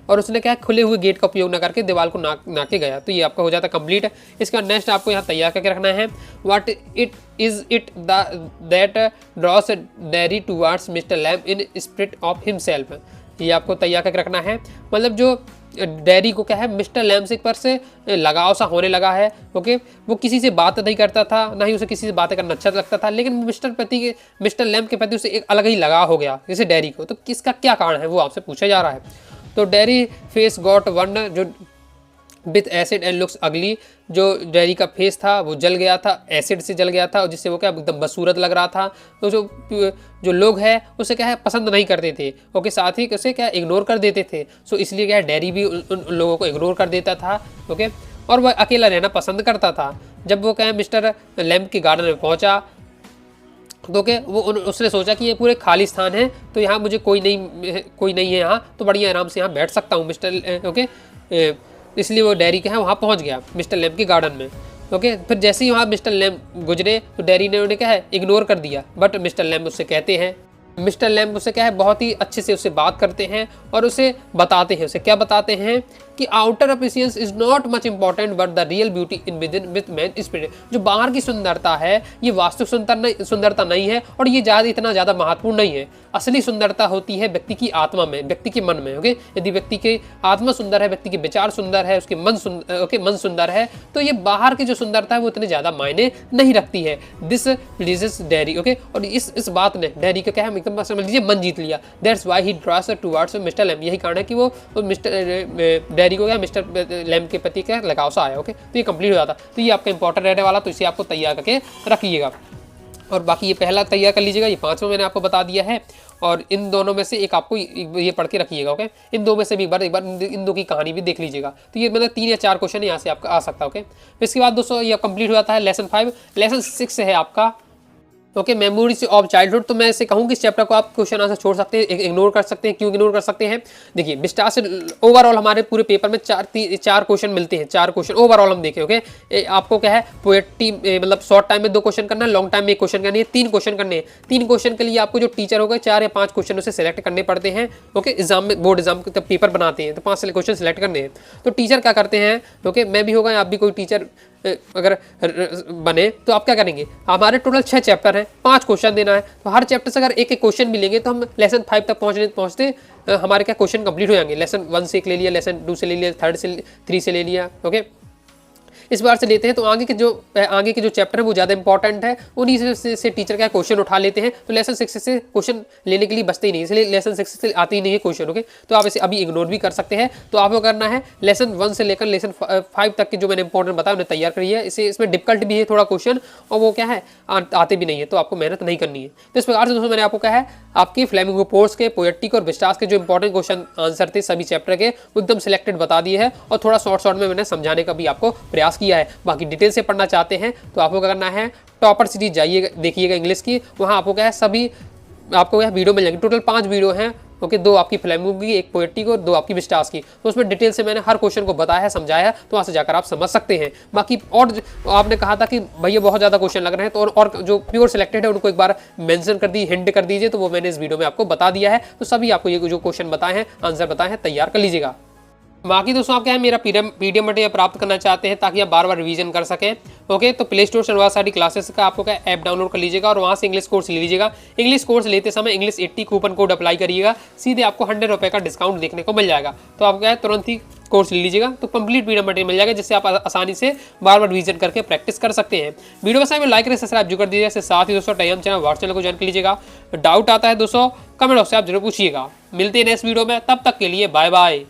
और उसने क्या खुले हुए गेट का उपयोग न करके दीवार को नाके गया। तो ये आपका हो जाता कंप्लीट। इसका नेक्स्ट आपको यहाँ तैयार करके रखना है, what it is it that draws Derry towards Mr Lamb in spirit of himself. ये आपको तैयार करके रखना है। मतलब जो डैरी को क्या है, मिस्टर लैम से पर से लगाव सा होने लगा है, ओके। वो किसी से बात नहीं करता था, ना ही उसे किसी से बातें करना अच्छा लगता था, लेकिन मिस्टर लैम के प्रति उसे एक अलग ही लगाव हो गया, जैसे डैरी को। तो किसका क्या कारण है वो आपसे पूछा जा रहा है। तो डैरी फेस गॉट वन जो विथ एसिड एंड लुक्स अगली। जो डैरी का फेस था वो जल गया था, एसिड से जल गया था, और जिससे वो क्या एकदम बदसूरत लग रहा था। तो जो लोग हैं उसे क्या है पसंद नहीं करते थे, ओके, साथ ही उसे क्या इग्नोर कर देते थे। सो इसलिए क्या है डैरी भी उन लोगों को इग्नोर कर देता था, ओके। और वह अकेला रहना पसंद करता था। जब वो क्या है मिस्टर लैम्प के गार्डन में पहुंचा तो क्या वो उसने सोचा कि ये पूरे खाली स्थान है, तो यहाँ मुझे कोई नहीं है यहाँ, तो बढ़िया आराम से यहाँ बैठ सकता हूँ मिस्टर, ओके। इसलिए वो डैरी के यहाँ वहाँ पहुँच गया मिस्टर लैम्प के गार्डन में, ओके। फिर जैसे ही वहाँ मिस्टर लैम्प गुजरे तो डैरी ने उन्हें क्या है इग्नोर कर दिया। बट मिस्टर लैम्प उससे कहते हैं, मिस्टर लैम्प उससे क्या है बहुत ही अच्छे से उससे बात करते हैं और उसे बताते हैं, उसे क्या बताते हैं कि outer appearance is not much important but the real beauty in with in with man spirit. जो बाहर की सुंदरता है ये वास्तविक सुंदरता नहीं है, और ये इतना ज़्यादा महत्वपूर्ण नहीं है। असली सुंदरता होती है व्यक्ति की आत्मा में, व्यक्ति के मन में, ओके। यदि व्यक्ति की आत्मा सुंदर है, व्यक्ति के विचार सुंदर है, उसके मन सुंदर है, तो ये बाहर की जो सुंदरता है वो इतने ज़्यादा मायने नहीं रखती है। This pleases dairy, okay. और इस बात ने डैरी का क्या है एकदम समझ लीजिए मन जीत लिया। That's why he draws towards Mr Lamb. यही कारण है कि वो मिस्टर डैरी को क्या मिस्टर लैम्प के प्रति क्या लगाव सा आया, ओके। तो ये कंप्लीट हो जाता। तो ये आपका इंपॉर्टेंट रहने वाला, तो इसे आपको तैयार करके रखिएगा। और बाकी ये पहला तैयार कर लीजिएगा, ये 5वां मैंने आपको बता दिया है। और इन दोनों में से एक आपको ये पढ़ के रखिएगा, ओके। इन दो में से भी एक बार इन दो की कहानी भी देख लीजिएगा। तो ये मतलब 3 या 4 क्वेश्चन यहाँ से आपका आ सकता है, ओके। इसके बाद दोस्तों ये कंप्लीट हो जाता है लेसन 5। लेसन 6 है आपका, ओके, मेमोरीज ऑफ चाइल्डहुड। तो मैं इसे कहूँ कि इस चैप्टर को आप क्वेश्चन आंसर छोड़ सकते हैं, इग्नोर कर सकते हैं। क्यों इग्नोर कर सकते हैं? देखिए विस्तार से ओवरऑल हमारे पूरे पेपर में 4 क्वेश्चन मिलते हैं, 4 क्वेश्चन ओवरऑल हम देखें, ओके। आपको क्या है पोएट्री मतलब शॉर्ट टाइम में 2 क्वेश्चन करना है, लॉन्ग टाइम में 1 क्वेश्चन करनी है, 3 क्वेश्चन करने हैं। 3 क्वेश्चन के लिए आपको जो टीचर होगा 4 या 5 क्वेश्चन उसे सेलेक्ट करने पड़ते हैं, ओके। एग्जाम में बोर्ड एग्जाम जब पेपर बनाते हैं तो 5 क्वेश्चन सेलेक्ट करने हैं। तो टीचर क्या करते हैं, ओके, मैं भी होगा, आप भी कोई टीचर अगर बने तो आप क्या करेंगे, हमारे टोटल 6 चैप्टर हैं, 5 क्वेश्चन देना है। तो हर चैप्टर से अगर एक क्वेश्चन मिलेंगे तो हम लेसन 5 तक पहुँचते हमारे क्या क्वेश्चन कंप्लीट हो जाएंगे। लेसन 1 से 1 ले लिया, लेसन 2 से ले लिया, 3 से ले लिया, ओके। इस बार से लेते हैं तो आगे के जो चैप्टर है वो ज़्यादा इंपॉर्टेंट है, उन्हीं से टीचर क्या क्वेश्चन उठा लेते हैं। तो लेसन 6 से क्वेश्चन लेने के लिए बचते ही नहीं, इसलिए लेसन 6 से आते ही नहीं है क्वेश्चन, ओके। तो आप इसे अभी इग्नोर भी कर सकते हैं। तो आपको करना है लेसन 1 से लेकर लेसन 5 तक के जो मैंने इंपॉर्टेंट बताया उन्हें तैयार करिए है। इसमें डिफिकल्ट भी है थोड़ा क्वेश्चन, और वो क्या है आते भी नहीं है, तो आपको मेहनत नहीं करनी है। तो इस प्रकार से दोस्तों मैंने आपको कहा है आपकी फ्लेमिंगो पोर्स के, पोएटिक और विस्टास के जो इंपॉर्टेंट क्वेश्चन आंसर थे सभी चैप्टर के वो एकदम सिलेक्टेड बता दिए हैं, और थोड़ा शॉर्ट में मैंने समझाने का भी आपको प्रयास किया है। बाकी डिटेल से पढ़ना चाहते हैं तो आपको क्या करना है, टॉपर सीरीज जाइएगा, देखिएगा इंग्लिश की। वहाँ आपको क्या है सभी आपको यह वीडियो मिल जाएगी। टोटल 5 वीडियो हैं, ओके, 2 आपकी फ्लेमिंगो की, एक पोएट्री को, 2 आपकी विस्टास की। तो उसमें डिटेल से मैंने हर क्वेश्चन को बताया है, समझाया है, तो वहाँ से जाकर आप समझ सकते हैं। बाकी और आपने कहा था कि भैया बहुत ज़्यादा क्वेश्चन लग रहे हैं, तो और जो प्योर सिलेक्टेड है उनको एक बार मेंशन कर दी, हिंट कर दीजिए, तो वो मैंने इस वीडियो में आपको बता दिया है। तो सभी आपको ये जो क्वेश्चन बताए हैं, आंसर बताए हैं, तैयार कर लीजिएगा। बाकी दोस्तों आप क्या है, मेरा पीडीएफ मटेरियल प्राप्त करना चाहते हैं ताकि आप बार बार रिवीजन कर सकें, ओके, तो प्ले स्टोर से अनुवाद साडी क्लासेस का आपको क्या ऐप डाउनलोड कर लीजिएगा और वहाँ से इंग्लिश कोर्स ले लीजिएगा। इंग्लिश कोर्स लेते समय इंग्लिश 80 कूपन कोड अप्लाई करिएगा, सीधे आपको 100 रुपये का डिस्काउंट देखने को मिल जाएगा। तो आप क्या है, तुरंत ही कोर्स ले लीजिएगा, तो कंप्लीट पीडीएफ मटेरियल मिल जाएगा, जिससे आप आसानी से बार बार रिवीजन करके प्रैक्टिस कर सकते हैं। वीडियो पसंद में लाइक करें, सब्सक्राइब जरूर कर दीजिए। इसके साथ ही दोस्तों टाइम चैनल व्हाट्सएप चैनल को ज्वाइन कर लीजिएगा। डाउट आता है दोस्तों कमेंट बॉक्स से आप जरूर पूछिएगा। मिलते हैं नेक्स्ट वीडियो में, तब तक के लिए बाय बाय।